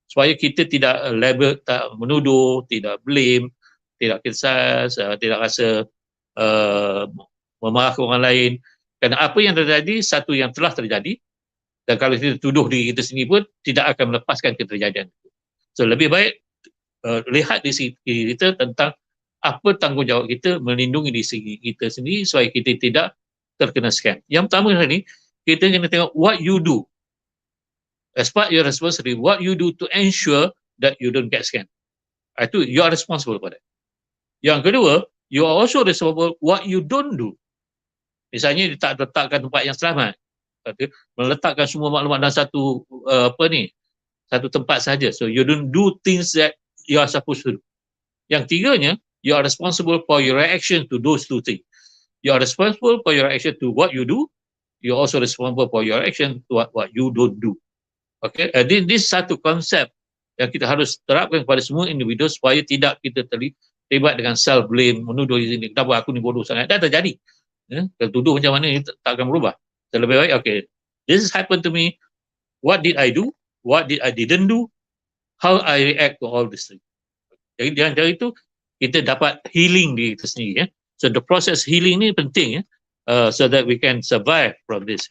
S2: supaya kita tidak label, tak menuduh, tidak blame, tidak kisah, tidak rasa memarah orang lain. Kerana apa yang terjadi, satu yang telah terjadi. Dan kalau kita tuduh diri kita sendiri pun, tidak akan melepaskan keterjadian itu. So lebih baik lihat di sisi kita tentang apa tanggungjawab kita melindungi diri kita sendiri supaya kita tidak terkena scam. Yang pertama tadi, kita kena tengok what you do. As part your responsibility, what you do to ensure that you don't get scammed. Itu you are responsible for that. Yang kedua, you are also responsible what you don't do. Misalnya dia tak letakkan tempat yang selamat. Okay. Meletakkan semua maklumat dalam satu satu tempat saja. So you don't do things that you are supposed to do. Yang tiganya, you are responsible for your reaction to those two things. You are responsible for your reaction to what you do. You are also responsible for your reaction to what you don't do. Okay, this satu konsep yang kita harus terapkan kepada semua individu supaya tidak kita terlibat dengan self blame, menuduh diri sendiri, kenapa aku ni bodoh sangat. Dah terjadi. Kalau tuduh macam mana tak akan berubah. Lebih baik, okay, this has happened to me. What did I do? What did I didn't do? How I react to all this thing. Jadi dengan cara itu kita dapat healing diri kita sendiri. So the process healing ni penting, so that we can survive from this.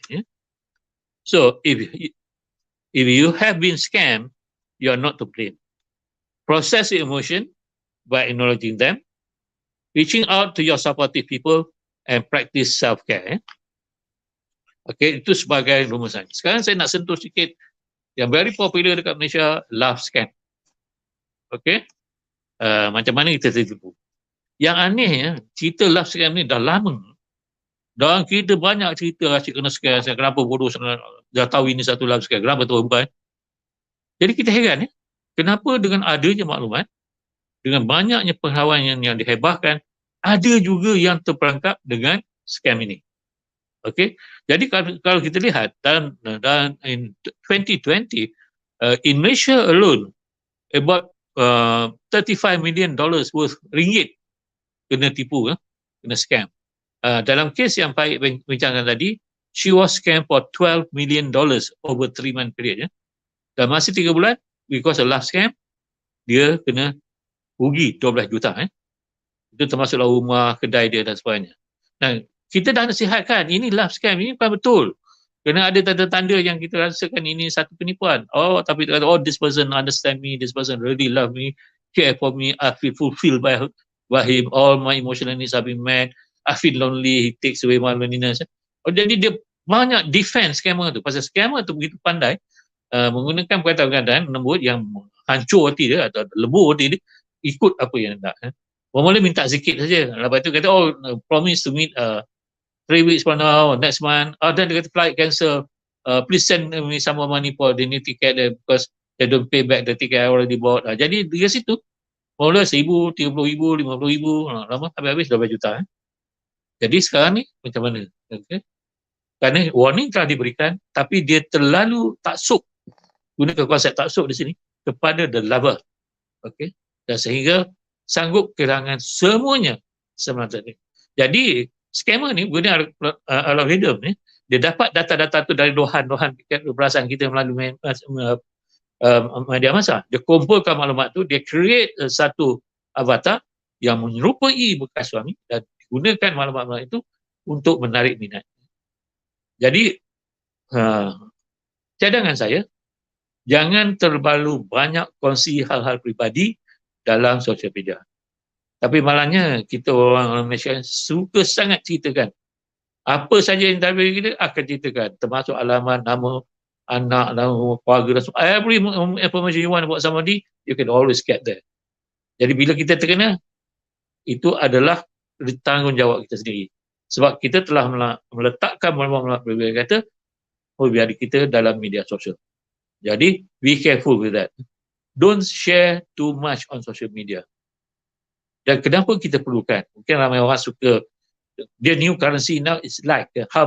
S2: So if you have been scammed, you are not to blame. Process your emotion by acknowledging them, reaching out to your supportive people, and practice self-care. Okay, itu sebagai rumusan. Sekarang saya nak sentuh sikit yang very popular dekat Malaysia, love scam. Okay, macam mana kita tertipu. Yang anehnya, cerita love scam ni dah lama. Dan kita banyak cerita asyik kena scam, kenapa bodoh sangat, dah tahu ini satu love scam, kenapa terhubung. Jadi kita heran, kenapa dengan adanya maklumat, dengan banyaknya pengetahuan yang dihebahkan, ada juga yang terperangkap dengan scam ini. Okay, jadi kalau kita lihat dan in 2020 in Malaysia alone about $35 million worth ringgit kena tipu, kena scam. Dalam kes yang Pak bincangkan tadi, she was scammed for $12 million over 3-month period. Dan masih 3 bulan, because of love scam, dia kena rugi 12 juta. Itu termasuklah rumah, kedai dia dan sebagainya. Nah, kita dah nasihatkan, ini love scam, ini bukan betul. Kerana ada tanda-tanda yang kita rasakan ini satu penipuan. Oh, tapi dia kata, oh, this person understand me, this person really love me, care for me, I feel fulfilled by him, all my emotional needs have been met, I feel lonely, he takes away my loneliness. Oh, jadi dia banyak defense scammer tu. Pasal scammer tu begitu pandai menggunakan perkataan-perkataan lembut yang hancur hati dia atau lebur hati dia, ikut apa yang nak. Mula minta sikit saja. Lepas tu kata, oh, promise to meet 3 weeks from now, next month. Then dia kata flight cancel. Please send me some more money for the new ticket because they don't pay back the ticket I already bought. Jadi dari situ, mula 1,000, 30,000, 50,000, lama habis-habis 12 juta. Jadi sekarang ni macam mana? Okay. Kerana warning telah diberikan, tapi dia terlalu taksub, gunakan konsep taksub di sini, kepada the lover. Okay. Dan sehingga sanggup kehilangan semuanya sebenarnya. Jadi scammer ni guna algoritma ni, dia dapat data-data tu dari dohan-dohan perasaan kita melalui media massa. Dia kumpulkan maklumat tu, dia create satu avatar yang menyerupai bekas suami dan gunakan maklumat-maklumat itu untuk menarik minat. Jadi cadangan saya, jangan terlalu banyak kongsi hal-hal pribadi dalam sosial media. Tapi malangnya kita orang Malaysia suka sangat ceritakan. Apa saja yang dari kita akan ceritakan. Termasuk alamat, nama anak, nama keluarga dan semua. Every information you want about somebody, you can always get there. Jadi bila kita terkena, itu adalah tanggungjawab kita sendiri. Sebab kita telah meletakkan maklumat pribadi kata pribadi kita dalam media sosial. Jadi be careful with that. Don't share too much on social media. Dan kenapa kita perlukan? Mungkin ramai orang suka, the new currency now is like, how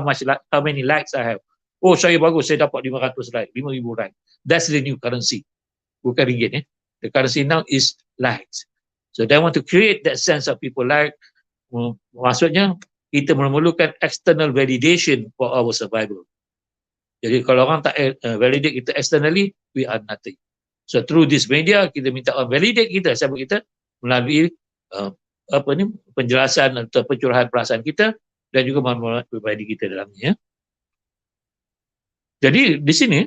S2: many likes I have. Oh, saya bagus, saya dapat 500 like, 5,000 like. That's the new currency. Bukan ringgit. The currency now is likes. So they want to create that sense of people like. Maksudnya, kita memerlukan external validation for our survival. Jadi kalau orang tak validate kita externally, we are nothing. So through this media, kita minta orang validate kita, siapa kita, melalui penjelasan atau pencurahan perasaan kita dan juga maklumat pribadi kita dalamnya. Jadi di sini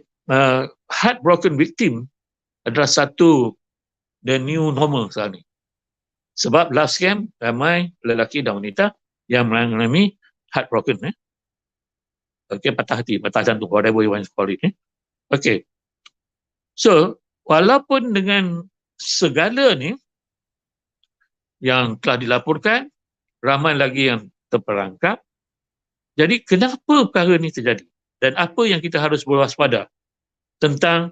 S2: heartbroken victim adalah satu the new normal sekarang ni. Sebab love scam ramai lelaki dan wanita yang mengalami heartbroken. Okay, patah hati, patah jantung, whatever you want to call it. Okay, So, walaupun dengan segala ni yang telah dilaporkan, ramai lagi yang terperangkap. Jadi, kenapa perkara ni terjadi? Dan apa yang kita harus berwaspada tentang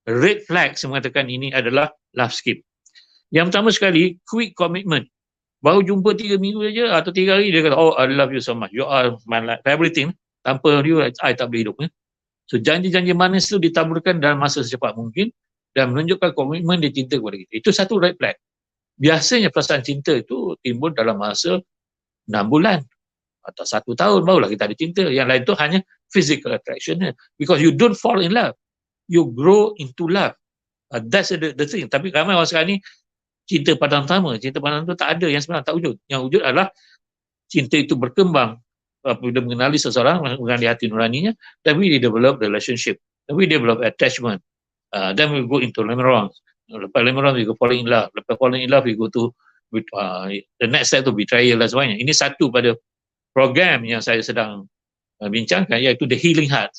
S2: red flag yang mengatakan ini adalah love scheme. Yang pertama sekali, quick commitment. Baru jumpa 3 minggu saja atau 3 hari, dia kata, oh, I love you so much. You are my life, everything. Tanpa you, I tak boleh hidup. So, janji-janji manis itu ditaburkan dalam masa secepat mungkin dan menunjukkan komitmen dia cinta kepada kita. Itu satu red flag. Biasanya perasaan cinta itu timbul dalam masa 6 bulan atau 1 tahun, barulah kita ada cinta. Yang lain itu hanya physical attraction. Because you don't fall in love. You grow into love. That's the thing. Tapi ramai orang sekarang ni cinta padang pertama. Cinta padang itu tak ada, yang sebenarnya tak wujud. Yang wujud adalah cinta itu berkembang apabila mengenali seseorang, mengenali hati nuraninya, then we develop relationship, then we develop attachment, then we go into limerence. Lepas limerence, we go falling in love. Lepas falling in love, we go to the next step to betrayal dan sebagainya. Ini satu pada program yang saya sedang bincangkan, iaitu the healing heart.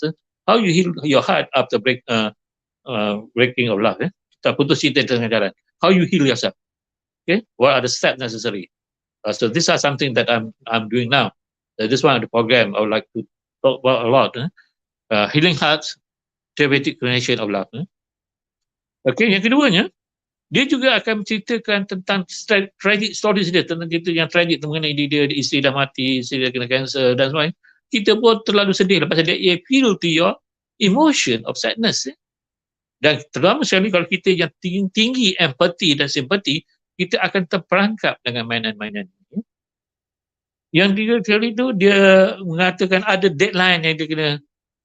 S2: How you heal your heart after breaking of love. Kita putus cinta di tengah jalan. How you heal yourself. Okay? What are the steps necessary? So these are something that I'm doing now. This one of the program I would like to talk about a lot. Healing hearts, therapeutic creation of love. Okay, yang keduanya, dia juga akan menceritakan tentang tragic stories dia, tentang cerita yang tragic mengenai dia, isteri dah mati, isteri dah kena kanser dan sebagainya. Kita pun terlalu sedih lepas dia appeal to your emotion of sadness. Dan terutama sekali kalau kita yang tinggi empati dan simpati, kita akan terperangkap dengan mainan-mainan ini. Yang tiga kali itu dia mengatakan ada deadline yang dia kena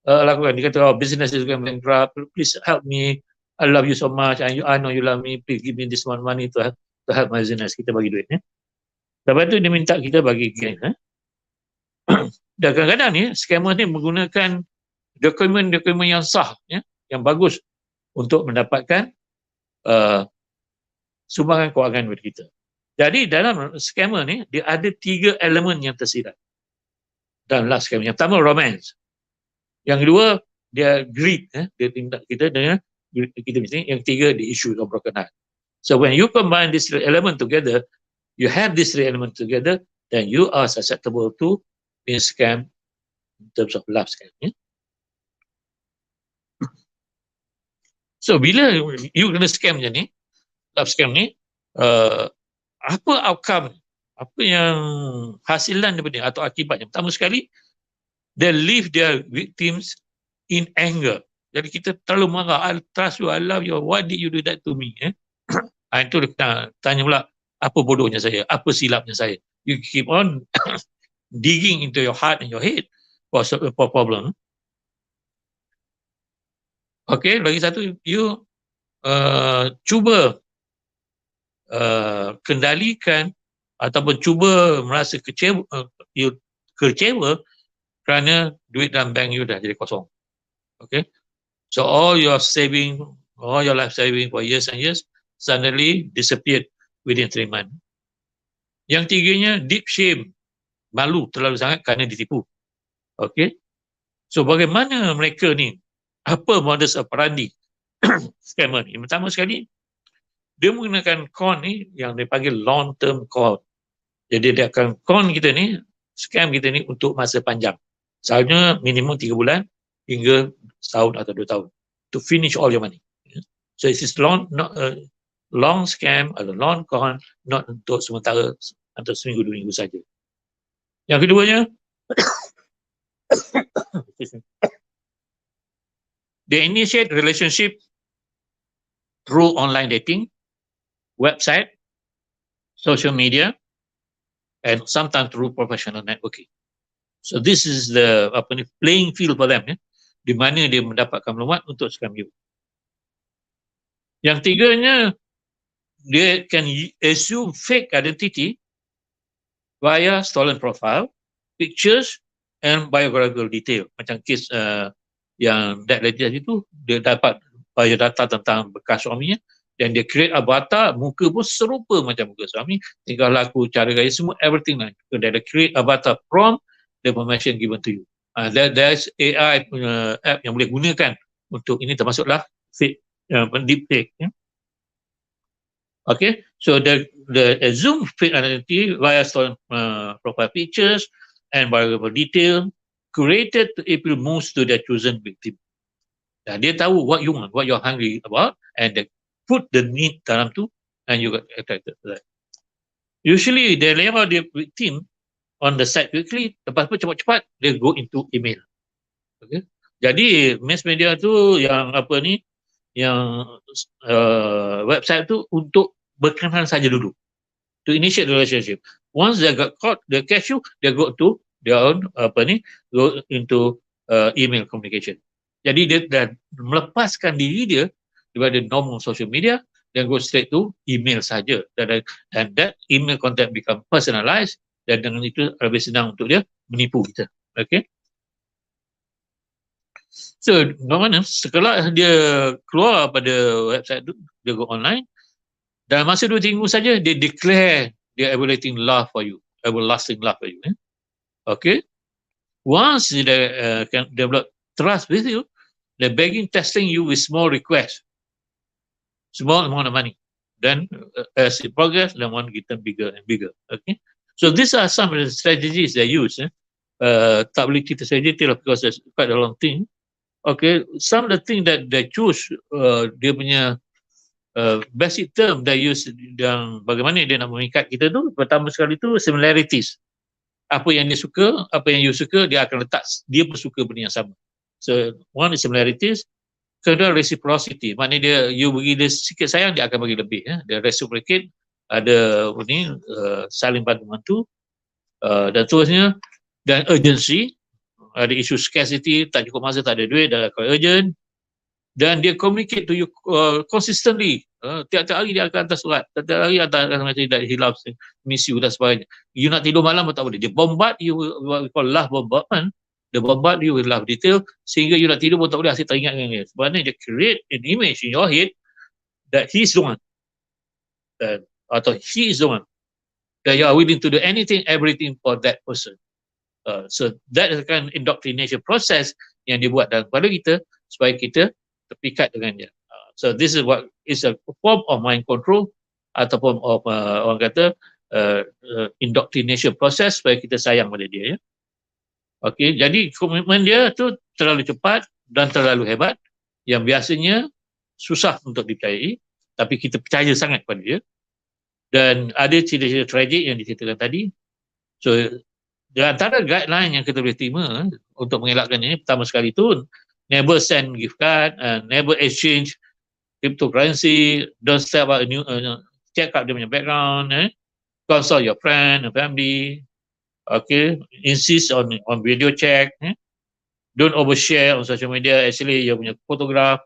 S2: lakukan. Dia kata, oh, business is going bankrupt, please help me, I love you so much, and I know you love me, please give me this much money to help my business. Kita bagi duit. Lepas itu dia minta kita bagi gain. Dan kadang-kadang ni, scammer ni menggunakan dokumen-dokumen yang sah, yang bagus untuk mendapatkan sumbangan kewangan kepada kita. Jadi dalam scammer ni, dia ada 3 elemen yang tersirat dalam last scammer. Yang pertama, romance. Yang kedua, dia greed. Dia tindak kita dengan kita mesti. Yang ketiga, the issue of broken heart. So when you combine these 3 elements together, you have these 3 elements together, then you are susceptible to being scammed in terms of love scam. So bila you kena scam macam ni, love scam ni, apa outcome, apa yang hasilan daripada atau akibatnya? Pertama sekali, they leave their victims in anger. Jadi kita terlalu marah, I trust you, I love you, why did you do that to me? Itu dia tanya pula, apa bodohnya saya, apa silapnya saya? You keep on digging into your heart and your head for problem. Okay, lagi satu, you cuba kendalikan ataupun cuba merasa kecewa kerana duit dalam bank you dah jadi kosong. Okay, so all your saving, all your life saving for years and years suddenly disappeared within 3 months. Yang tiganya, deep shame, malu terlalu sangat kerana ditipu. Okay, so bagaimana mereka ni, apa modus operandi scammer ni? Pertama sekali, dia menggunakan con ni yang dipanggil long term con. Jadi dia akan con kita ni, scam kita ni untuk masa panjang. Selalunya minimum 3 bulan hingga setahun atau 2 tahun to finish all your money. So it is long scam atau long con, not untuk sementara atau seminggu 2 minggu saja. Yang keduanya, they initiate relationship through online dating, website, social media, and sometimes through professional networking. So this is the playing field for them, di mana dia mendapatkan maklumat untuk scam you. Yang tiganya, dia can assume fake identity via stolen profile, pictures, and biographical detail. Macam kes yang that lady itu, dia dapat biodata tentang bekas suaminya, dan dia create avatar, muka pun serupa macam muka suami, tingkah laku, cara gaya, semua everything lah. Dia create avatar from the information given to you. There's AI app yang boleh gunakan untuk ini, termasuklah fake deep fake. Okay, so the assumed fake identity via stolen profile pictures and variable detail created to appeal most to their chosen victim. Dan dia tahu what you want, what you're hungry about, and they put the need dalam tu, and you got attracted to that. Usually, they lema the victim on the site quickly, lepas tu cepat-cepat, they go into email. Okay. Jadi, mass media tu yang apa ni, yang website tu untuk berkenalan saja dulu. To initiate the relationship. Once they got caught, they catch you, they go to their own, go into email communication. Jadi dia dah melepaskan diri dia daripada normal social media dan go straight to email saja. And that email content become personalized dan dengan itu lebih senang untuk dia menipu kita. Okay. So, bagaimana? Setelah dia keluar pada website tu, dia go online, dalam masa 2 minggu saja, dia declare dia everlasting love for you, everlasting love for you. Okay. Once they can develop trust with you, they're begging, testing you with small requests, small amount of money. Then, as it progress, the one get bigger and bigger. Okay. So, these are some of the strategies they use. Tak boleh kita saja detail because it's quite a long thing. Okay, some of the things that they choose, dia punya basic term they use dan bagaimana dia nak mengikat kita tu, pertama sekali tu similarities. Apa yang dia suka, apa yang you suka, dia akan letak, dia pun suka benda yang sama. So, one is similarities. Kedua, reciprocity. Maknanya dia, you bagi dia sikit sayang, dia akan bagi lebih. Dia reciprocate, ada ni, saling bantu-bantu, dan seterusnya. Dan urgency. Ada isu scarcity, tak cukup masa, tak ada duit, dah urgent. Dan dia communicate to you consistently. Tiap-tiap hari dia akan hantar surat. Tiap-tiap hari akan message that he loves, miss you dan sebagainya. You nak tidur malam pun tak boleh. Dia bombard you, what we call love bombardment. Dia bombard you with love detail sehingga you nak tidur pun tak boleh asyik teringat dengan dia. Sebenarnya dia create an image in your head that he's the one. Atau he is the one. That you are willing to do anything, everything for that person. So that is kan indoctrination process yang dibuat dalam kepala kita supaya kita terpikat dengan dia. So this is what is a form of mind control ataupun of orang kata indoctrination process supaya kita sayang pada dia. Ya. Okay, jadi komitmen dia tu terlalu cepat dan terlalu hebat yang biasanya susah untuk dipercayai, tapi kita percaya sangat pada dia. Dan ada ciri-ciri tragik yang diceritakan tadi. So di antara guideline yang kita boleh terima untuk mengelakkannya, pertama sekali tu never send gift card, never exchange cryptocurrency, don't step out check out dia punya background, consult your friend and family, okay, insist on video check, don't overshare on social media, actually dia punya photograph,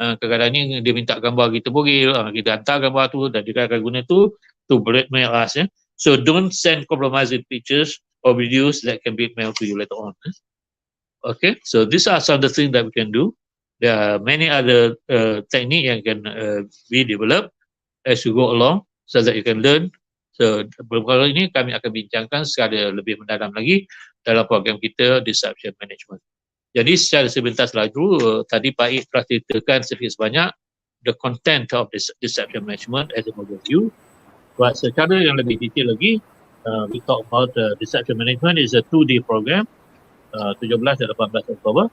S2: kadang-kadang ni dia minta gambar kita bogil, kita hantar gambar tu dan dia akan guna tu to blackmail us. So don't send compromising pictures or videos that can be mailed to you later on. Okay, so these are some of the things that we can do. There are many other techniques yang can be developed as you go along so that you can learn. So beberapa ini kami akan bincangkan secara lebih mendalam lagi dalam program kita Disruption Management. Jadi secara sebentar lalu tadi Pak Ik telah ceritakan sedikit sebanyak the content of this Disruption Management as an overview. But secara yang lebih detail lagi, we talk about Disruption Management is a 2-day program, 17 dan 18 Oktober,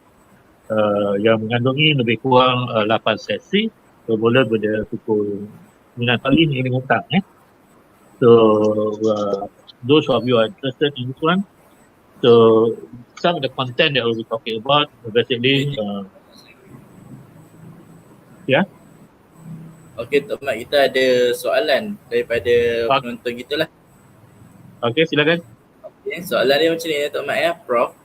S2: yang mengandungi lebih kurang 8 sesi, bermula pada pukul 9 pagi hingga 5 petang. So, those of you are interested in this one, so some of the content that we'll be talking about, basically, yeah.
S1: Okey, Tok Mat, kita ada soalan daripada penonton kita lah.
S2: Okey, silakan.
S1: Okay, soalan dia macam ni, Tok Mat ya, Prof.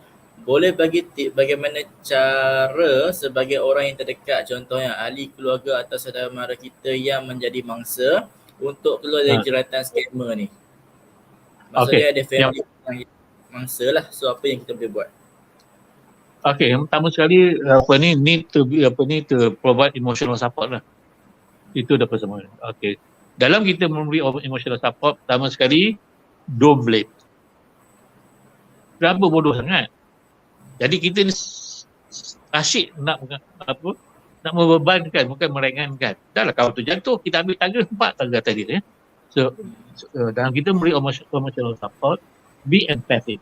S1: Boleh bagi tip bagaimana cara sebagai orang yang terdekat, contohnya ahli keluarga atau saudara mara kita yang menjadi mangsa untuk keluar dari jeratan scammer ni? Maksudnya ada family yang mangsa lah. So apa yang kita boleh buat?
S2: Okay, yang pertama sekali need to provide emotional support lah. Itu dah pertama. Okay. Dalam kita memberi emotional support, pertama sekali don't blame. Kenapa bodoh sangat? Jadi kita ni asyik nak nak membebankan, bukan meringankan. Dah lah kalau tu jatuh, kita ambil tangga tadi. So dalam kita beri emotional support, be empathic.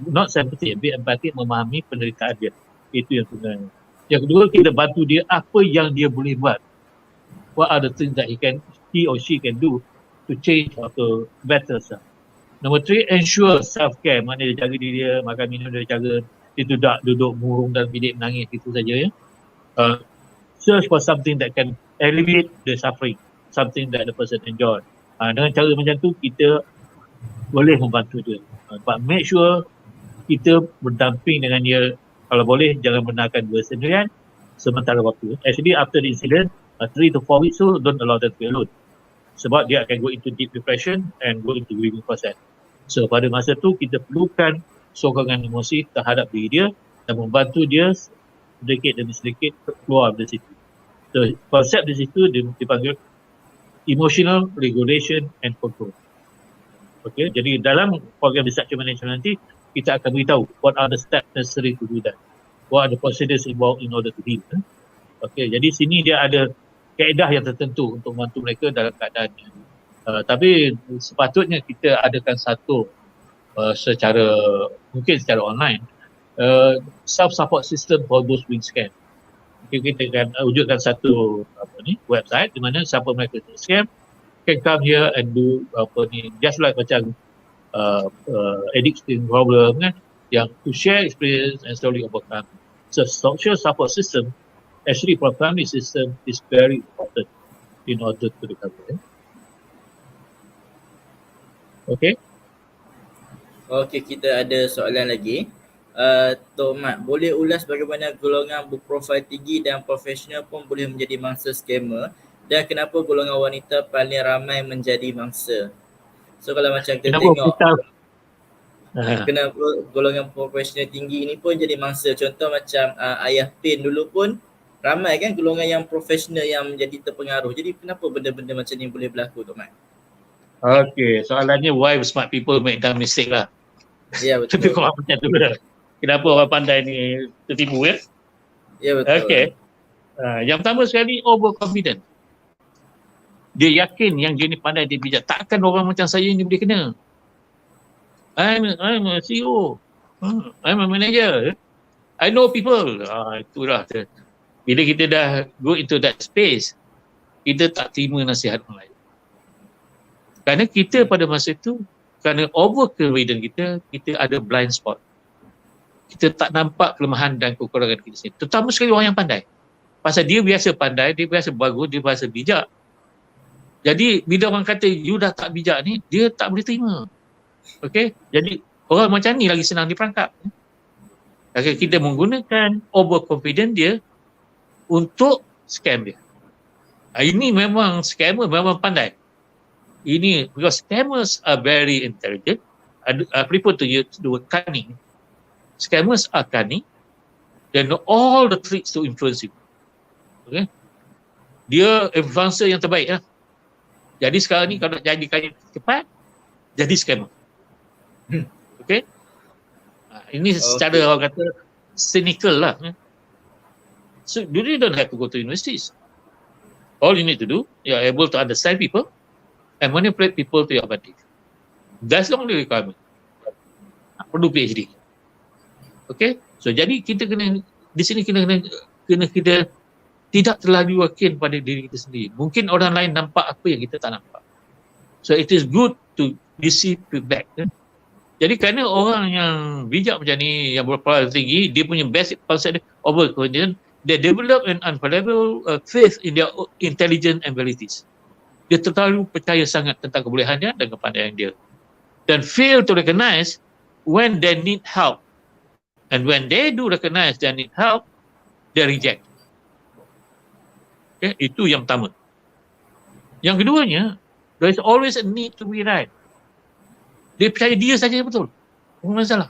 S2: Not sympathy, be empathic, memahami penderitaan dia. Itu yang sebenarnya. Yang kedua, kita bantu dia apa yang dia boleh buat. What are the things that he or she can do to change or to better self. Number 3, ensure self-care. Maknanya dia jaga diri dia, makan minum dia jaga, dia tidak duduk murung dalam bilik menangis, itu saja. Search for something that can alleviate the suffering, something that the person enjoy. Dengan cara macam tu, kita boleh membantu dia. But make sure kita berdamping dengan dia. Kalau boleh, jangan benarkan bersendirian sementara waktu. Actually, after the incident, 3 to 4 weeks, so don't allow them to be alone. Sebab dia akan go into deep depression and go into grieving process. So pada masa tu kita perlukan sokongan emosi terhadap diri dia dan membantu dia sedikit demi sedikit keluar dari situ. So konsep di situ dipanggil emotional regulation and control. Okay, jadi dalam program distraction management nanti kita akan beritahu what are the steps necessary to do that. What are the procedures involved in order to heal. Okay, jadi sini dia ada kaedah yang tertentu untuk membantu mereka dalam keadaan ini. Tapi sepatutnya kita adakan satu mungkin secara online self-support system for those being scam. Kita akan wujudkan satu website di mana siapa mereka scam can come here and do just like macam addiction problem kan, yang to share experience and slowly overcome. So social support system actually for family system is very important in order to recover. Okay.
S1: Okey, kita ada soalan lagi. Tok Mat, boleh ulas bagaimana golongan berprofil tinggi dan profesional pun boleh menjadi mangsa skamer dan kenapa golongan wanita paling ramai menjadi mangsa? So kalau macam kita tengok kenapa golongan profesional tinggi ini pun jadi mangsa. Contoh macam Ayah Pin dulu pun ramai kan golongan yang profesional yang menjadi terpengaruh. Jadi kenapa benda-benda macam ni boleh berlaku, Tok Mat?
S2: Okay, soalannya why smart people make that mistake lah.
S1: Ya, betul.
S2: Tapi kalau macam tu lah. Kenapa orang pandai ni tertipu ya?
S1: Ya, betul.
S2: Okay. Yang pertama sekali, overconfident. Dia yakin yang dia ni pandai, dia bijak. Takkan orang macam saya ni boleh kena. I'm a CEO. I'm a manager. I know people. Itulah. Bila kita dah go into that space, kita tak terima nasihat orang lain. Kerana kita pada masa itu, kerana overconfident kita ada blind spot. Kita tak nampak kelemahan dan kekurangan kita sendiri. Terutama sekali orang yang pandai. Pasal dia biasa pandai, dia biasa bagus, dia biasa bijak. Jadi bila orang kata you dah tak bijak ni, dia tak boleh terima. Okay? Jadi orang macam ni lagi senang diperangkap. Okay, kita menggunakan overconfident dia untuk scam dia. Ini memang scammer memang pandai. Ini because scammers are very intelligent. I prefer to use the word cunning. Scammers are cunning. They know all the tricks to influence you. Okay? Dia influencer yang terbaik lah. Jadi sekarang ni kalau nak jadi kaya cepat, jadi scammer. Okay? Ini secara orang kata cynical lah. So you really don't have to go to universities. All you need to do, you are able to understand people and manipulate people to your advantage. That's the only requirement. Perlu PhD. Okay? So jadi kita kena di sini kena kita tidak terlalu yakin pada diri kita sendiri. Mungkin orang lain nampak apa yang kita tak nampak. So it is good to receive feedback. Jadi kerana orang yang bijak macam ni, yang berperan tinggi, dia punya basic concept overconfident, they develop an unfallible faith in their intelligence and abilities. Dia terlalu percaya sangat tentang kebolehannya dan kepandaian dia. Dan fail to recognize when they need help. And when they do recognize they need help, they reject. Okay, itu yang pertama. Yang keduanya, there is always a need to be right. Dia percaya dia saja betul. Bukan masalah.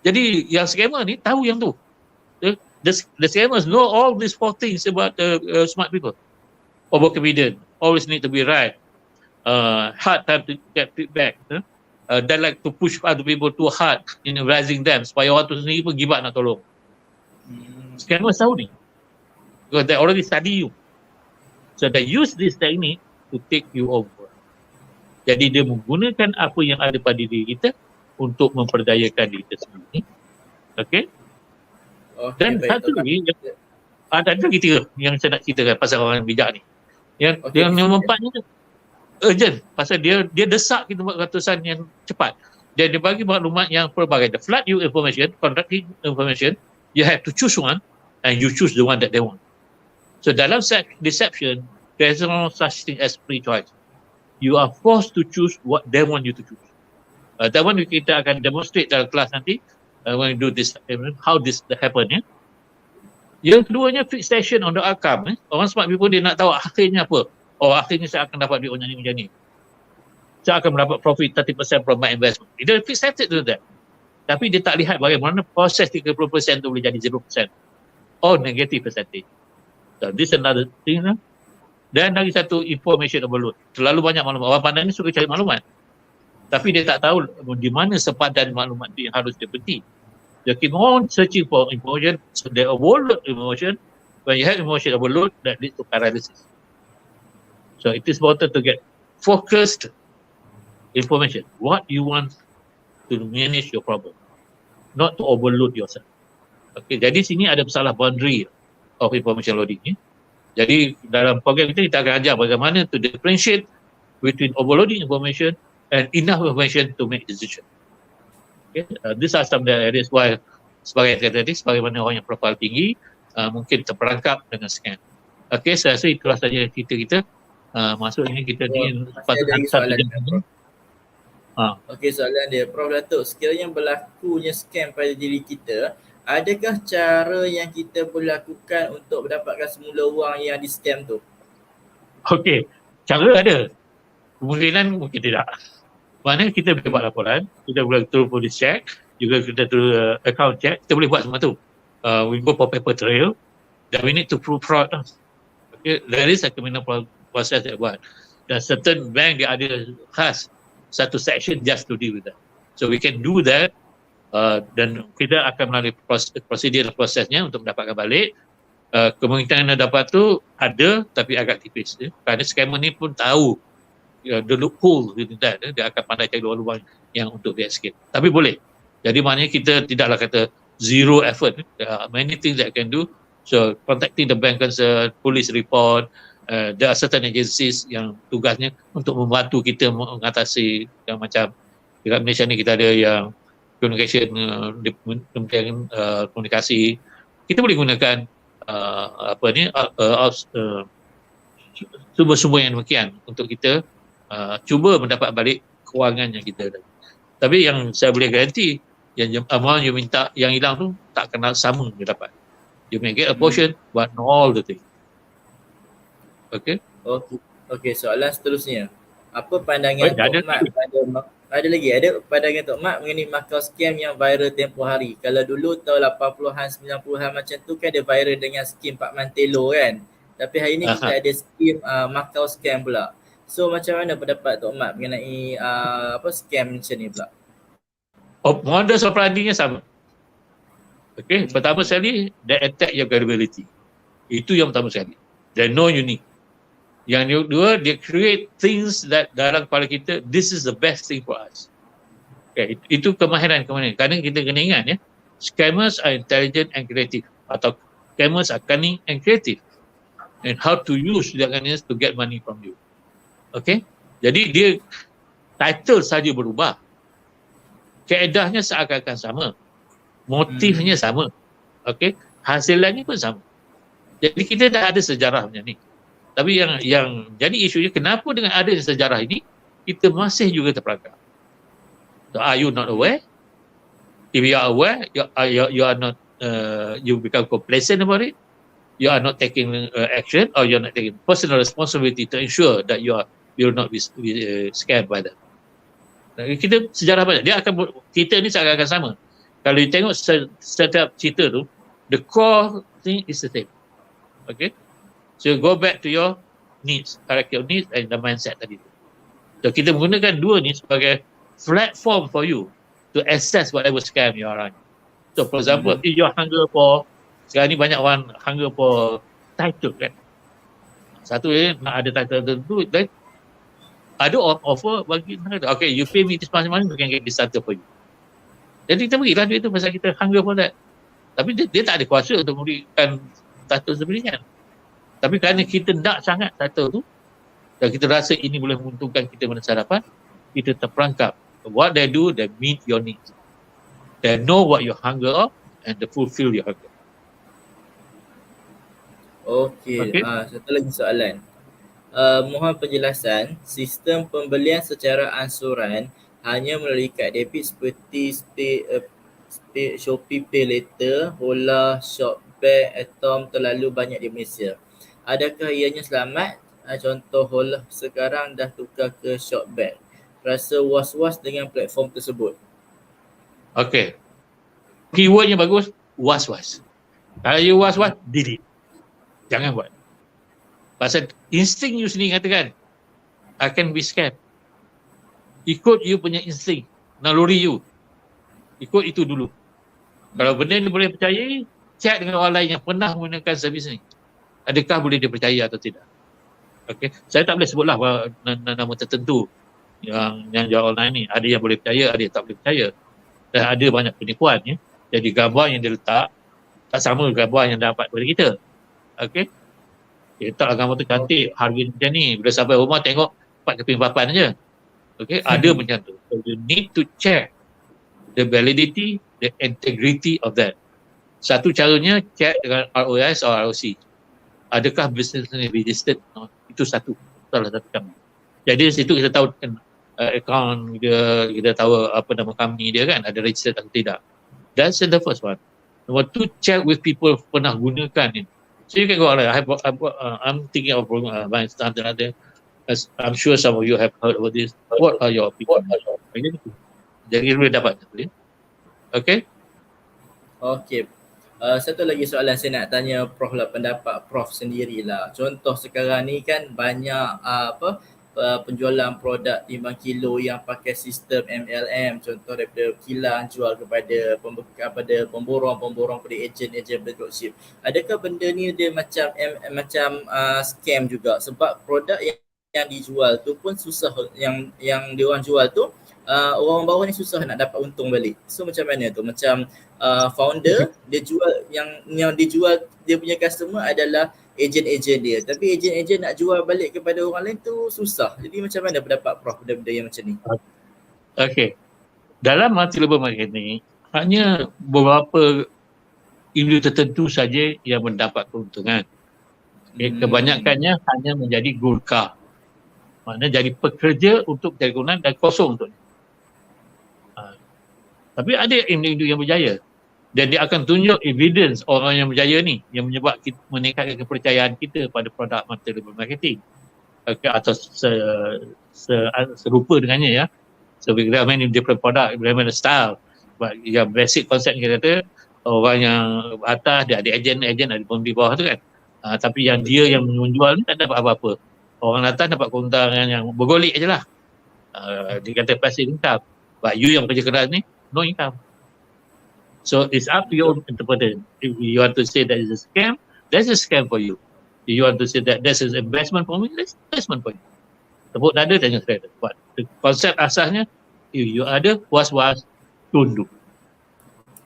S2: Jadi yang scammer ni tahu yang tu. The scammers know all these four things about smart people. Overconfident, always need to be right. Hard time to get feedback. They like to push other people too hard in raising them supaya orang tu sendiri pun give up nak tolong. Scammers tahu ni. Because they already study you. So they use this technique to take you over. Jadi dia menggunakan apa yang ada pada diri kita untuk memperdayakan diri kita sendiri. Okay. Dan
S1: baik,
S2: satu lagi, ada lagi tiga yang saya nak ceritakan pasal orang bijak ni. Yang nombor 4 ni urgent. Pasal dia desak kita buat keputusan yang cepat. Dia bagi maklumat yang pelbagai. The flood you information, contracting information, you have to choose one and you choose the one that they want. So dalam deception, there is no such thing as free choice. You are forced to choose what they want you to choose. That one kita akan demonstrate dalam kelas nanti when we do this, how this happen. Yang keduanya fixation on the outcome. Orang smart people dia nak tahu akhirnya apa. Akhirnya saya akan dapat duit macam ni. Saya akan mendapat profit 30% from my investment. Dia fixated to that. Tapi dia tak lihat bagaimana proses 30% tu boleh jadi 0% or negative percentage. So this another thing. Dan lagi satu, information overload. Terlalu banyak maklumat. Orang pandai ni suka cari maklumat. Tapi dia tak tahu di mana sepadan maklumat tu yang harus dia peti. They keep on searching for information, so they overload information. When you have emotion overload, that leads to paralysis. So it is important to get focused information. What you want to manage your problem, not to overload yourself. Okay, jadi sini ada masalah boundary of information loading. Jadi dalam program kita akan ajar bagaimana to differentiate between overloading information and enough information to make decision. Okay, these are some of the areas why sebagai tadi, sebagaimana orang yang profil tinggi mungkin terperangkap dengan scam. Okay, saya rasa itulah saja cerita kita. Masuk ini kita ni
S1: patut soalan dia. Okey, soalan dia, Prof Dato', sekiranya berlakunya scam pada diri kita, adakah cara yang kita boleh lakukan untuk mendapatkan semula wang yang di scam tu?
S2: Okey, cara ada. Kemungkinan mungkin tidak. Maknanya kita boleh buat laporan, kita boleh turun police check, juga kita turun account check, kita boleh buat semua tu. We go for paper trail, then we need to prove fraud. Okay, there is a criminal process that buat. Dan certain bank dia ada khas satu section just to deal with that. So we can do that. Dan kita akan melalui prosedur prosesnya untuk mendapatkan balik. Kemungkinan dapat tu ada tapi agak tipis. Kerana scammer ni pun tahu the loophole that, dia akan pandai cari lubang yang untuk dia escape. Tapi boleh. Jadi maknanya kita tidaklah kata zero effort. There are many things that can do. So contacting the bank concern, police report, there are certain agencies yang tugasnya untuk membantu kita mengatasi yang macam dekat Malaysia ni kita ada yang communication, Kementerian komunikasi. Kita boleh gunakan sumber-sumber yang demikian untuk kita cuba mendapat balik kewangan yang kita ada. Tapi yang saya boleh garanti, yang amount you minta yang hilang tu tak kena sama you dapat. You may get a portion but not all the thing. Okay?
S1: Okay, soalan seterusnya. Apa pandangan Tok Mat ada pandangan Tok Mat mengenai makau scam yang viral tempoh hari? Kalau dulu tahun 80-an, 90-an macam tu kan dia viral dengan skim Pak Mantelo kan. Tapi hari ni kita ada skim makau scam pula. So macam mana pendapat Tok Mat mengenai scam macam ni pula?
S2: Modus operandinya sama. Okay, pertama sekali they attack your credibility. Itu yang pertama sekali. They know you need. Yang kedua, they create things that dalam kepala kita, this is the best thing for us. Okay, itu kemahiran. Kadang kita kena ingat ya, scammers are intelligent and creative, atau scammers are cunning and creative, and how to use their cunningness to get money from you. Okay, jadi dia title saja berubah, kaedahnya seakan-akan sama, motifnya sama, okay, hasilannya pun sama. Jadi kita dah ada sejarah macam ni. Tapi yang jadi isunya, kenapa dengan ada sejarah ini kita masih juga terperangkap? So, are you not aware? If you are aware, you are not you become complacent about it. You are not taking action, or you are not taking personal responsibility to ensure that you will not be scammed by that. Kita sejarah banyak. Kita ni seakan-akan sama. Kalau you tengok setiap cerita tu, the core thing is the same. Okay? So go back to your needs, hierarchy of needs and the mindset tadi. So kita menggunakan dua ni sebagai platform for you to access whatever scam you are running. So for example, if you hunger for, sekarang ni banyak orang hunger for title kan. Satu nak ada title tertentu, dan ada offer bagi, okay, you pay me this much money, we can get this title for you. Jadi kita berilah duit tu pasal kita hunger for that. Tapi dia tak ada kuasa untuk memberikan title sebenarnya. Tapi kerana kita nak sangat title tu, dan kita rasa ini boleh menguntungkan kita pada hadapan, kita terperangkap. What they do, they meet your needs. They know what your hunger of, and they fulfill your hunger.
S1: Okey, satu lagi soalan. Mohon penjelasan, sistem pembelian secara ansuran hanya melalui kad debit seperti Shopee Pay Later, Hola, Shopback, Atom terlalu banyak di Malaysia. Adakah ianya selamat? Contoh Hola sekarang dah tukar ke Shopback. Rasa was-was dengan platform tersebut.
S2: Okay. Keywordnya bagus, was-was. Kalau you was-was, delete. Jangan buat. Pasal insting you sendiri katakan, I can be scared. Ikut you punya insting, naluri you. Ikut itu dulu. Kalau benda ni boleh percayai, check dengan orang lain yang pernah menggunakan servis ni. Adakah boleh dipercaya atau tidak? Okay. Saya tak boleh sebutlah nama tertentu yang jual online ni. Ada yang boleh percaya, ada yang tak boleh percaya. Dan ada banyak penipuan ya. Jadi gambar yang dia letak tak sama gambar yang dapat daripada kita. Okey. Dia letak gambar tu cantik, harga macam ni. Bila sampai rumah tengok 4 keping papan aja. Okey, ada macam tu. So you need to check the validity, the integrity of that. Satu caranya check dengan ROS atau ROC. Adakah business ni registered? Itu satu. Salah satu kami. Jadi situ kita tahu kan account dia, kita tahu apa nama company dia kan, ada registered atau tidak. That's the first one. Number two, check with people pernah gunakan ni. So you can go online. I'm thinking of buying something like that. I'm sure some of you have heard about this. What are your opinions? Jadi boleh dapat. Okay?
S1: Okey. Satu lagi soalan saya nak tanya Prof lah, pendapat Prof sendirilah. Contoh sekarang ni kan banyak penjualan produk timbang kilo yang pakai sistem MLM, contoh daripada kilang jual kepada pemborong pada ejen dropship. Adakah benda ni dia macam scam juga, sebab produk yang dijual tu pun susah, yang diorang jual tu orang bawah ni susah nak dapat untung balik. So macam mana tu? Macam founder dia jual, yang dijual dia punya customer adalah ejen-ejen dia, tapi ejen-ejen nak jual balik kepada orang lain tu susah. Jadi macam mana pendapat Prof benda-benda yang macam ni?
S2: Okey. Dalam multi-level marketing hanya beberapa industri tertentu saja yang mendapat keuntungan. Kebanyakannya hanya menjadi gurkha. Maknanya jadi pekerja untuk cari keuntungan dan kosong untuk. Tapi ada individu yang berjaya. Dan dia akan tunjuk evidence orang yang berjaya ni yang menyebab kita meningkatkan kepercayaan kita pada produk multi-level marketing. Okay, atau serupa dengannya ya. So we have many different product, we have many style. But yang basic konsep kita kata orang yang atas dia ada ejen ada pun di bawah tu kan. Tapi yang dia yang menjual ni tak dapat apa-apa. Orang atas dapat keuntungan yang bergolek je lah. Dia kata passive income. But you yang kerja keras ni, no income. So it's up to your interpretation. If you want to say that is a scam, that's a scam for you. If you want to say that that's an investment for me, that's investment for you. Tepuk dada tanya saya. But the konsep asasnya, if you ada was-was, don't do.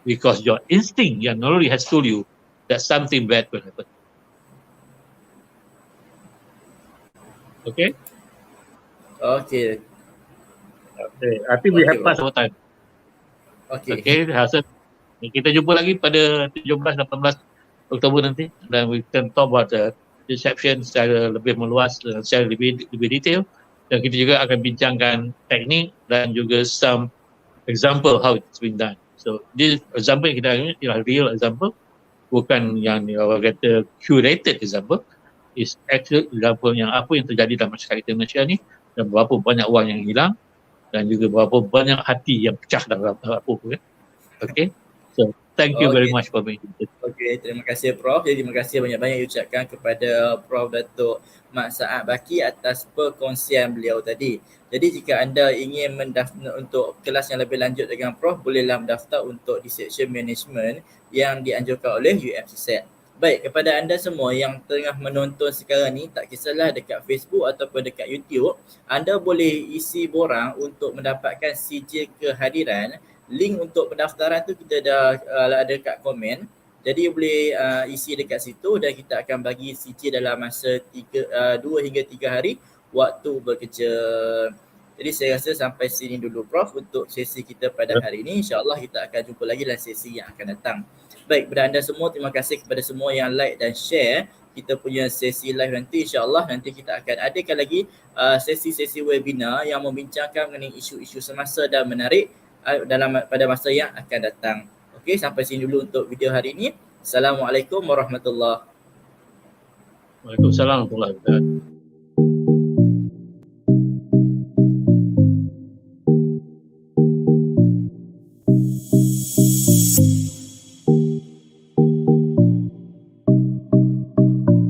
S2: Because your instinct yang already has told you that something bad will happen. Okay?
S1: Okay.
S2: I think we have passed our time. Okay, Hasan. Kita jumpa lagi pada 17-18 Oktober nanti dan we can talk about the reception secara lebih meluas, secara lebih detail, dan kita juga akan bincangkan teknik dan juga some example how it's been done. So this example yang kita ambil ialah real example, bukan yang orang kata curated example. Is actual example yang apa yang terjadi dalam masyarakat kita Malaysia ni, dan berapa banyak wang yang hilang dan juga berapa banyak hati yang pecah dalam apa kan. Okay. So, thank you very much for being here.
S1: Okay, terima kasih Prof. Jadi terima kasih banyak-banyak diucapkan kepada Prof Dato Saat Baki atas perkongsian beliau tadi. Jadi jika anda ingin mendaftar untuk kelas yang lebih lanjut dengan Prof, bolehlah mendaftar untuk di section management yang dianjurkan oleh UMCSET. Baik, kepada anda semua yang tengah menonton sekarang ni, tak kisahlah dekat Facebook ataupun dekat YouTube, anda boleh isi borang untuk mendapatkan sijil kehadiran. Link untuk pendaftaran tu kita dah ada kat komen. Jadi boleh isi dekat situ dan kita akan bagi sijil dalam masa 2 hingga 3 hari waktu bekerja. Jadi saya rasa sampai sini dulu Prof untuk sesi kita pada hari ini. InsyaAllah kita akan jumpa lagi dalam sesi yang akan datang. Baik, kepada anda semua, terima kasih kepada semua yang like dan share kita punya sesi live nanti. InsyaAllah nanti kita akan adakan lagi sesi-sesi webinar yang membincangkan mengenai isu-isu semasa dan menarik pada masa yang akan datang. Okey, sampai sini dulu untuk video hari ini. Assalamualaikum warahmatullahi wabarakatuh.
S2: Waalaikumsalam warahmatullahi wabarakatuh.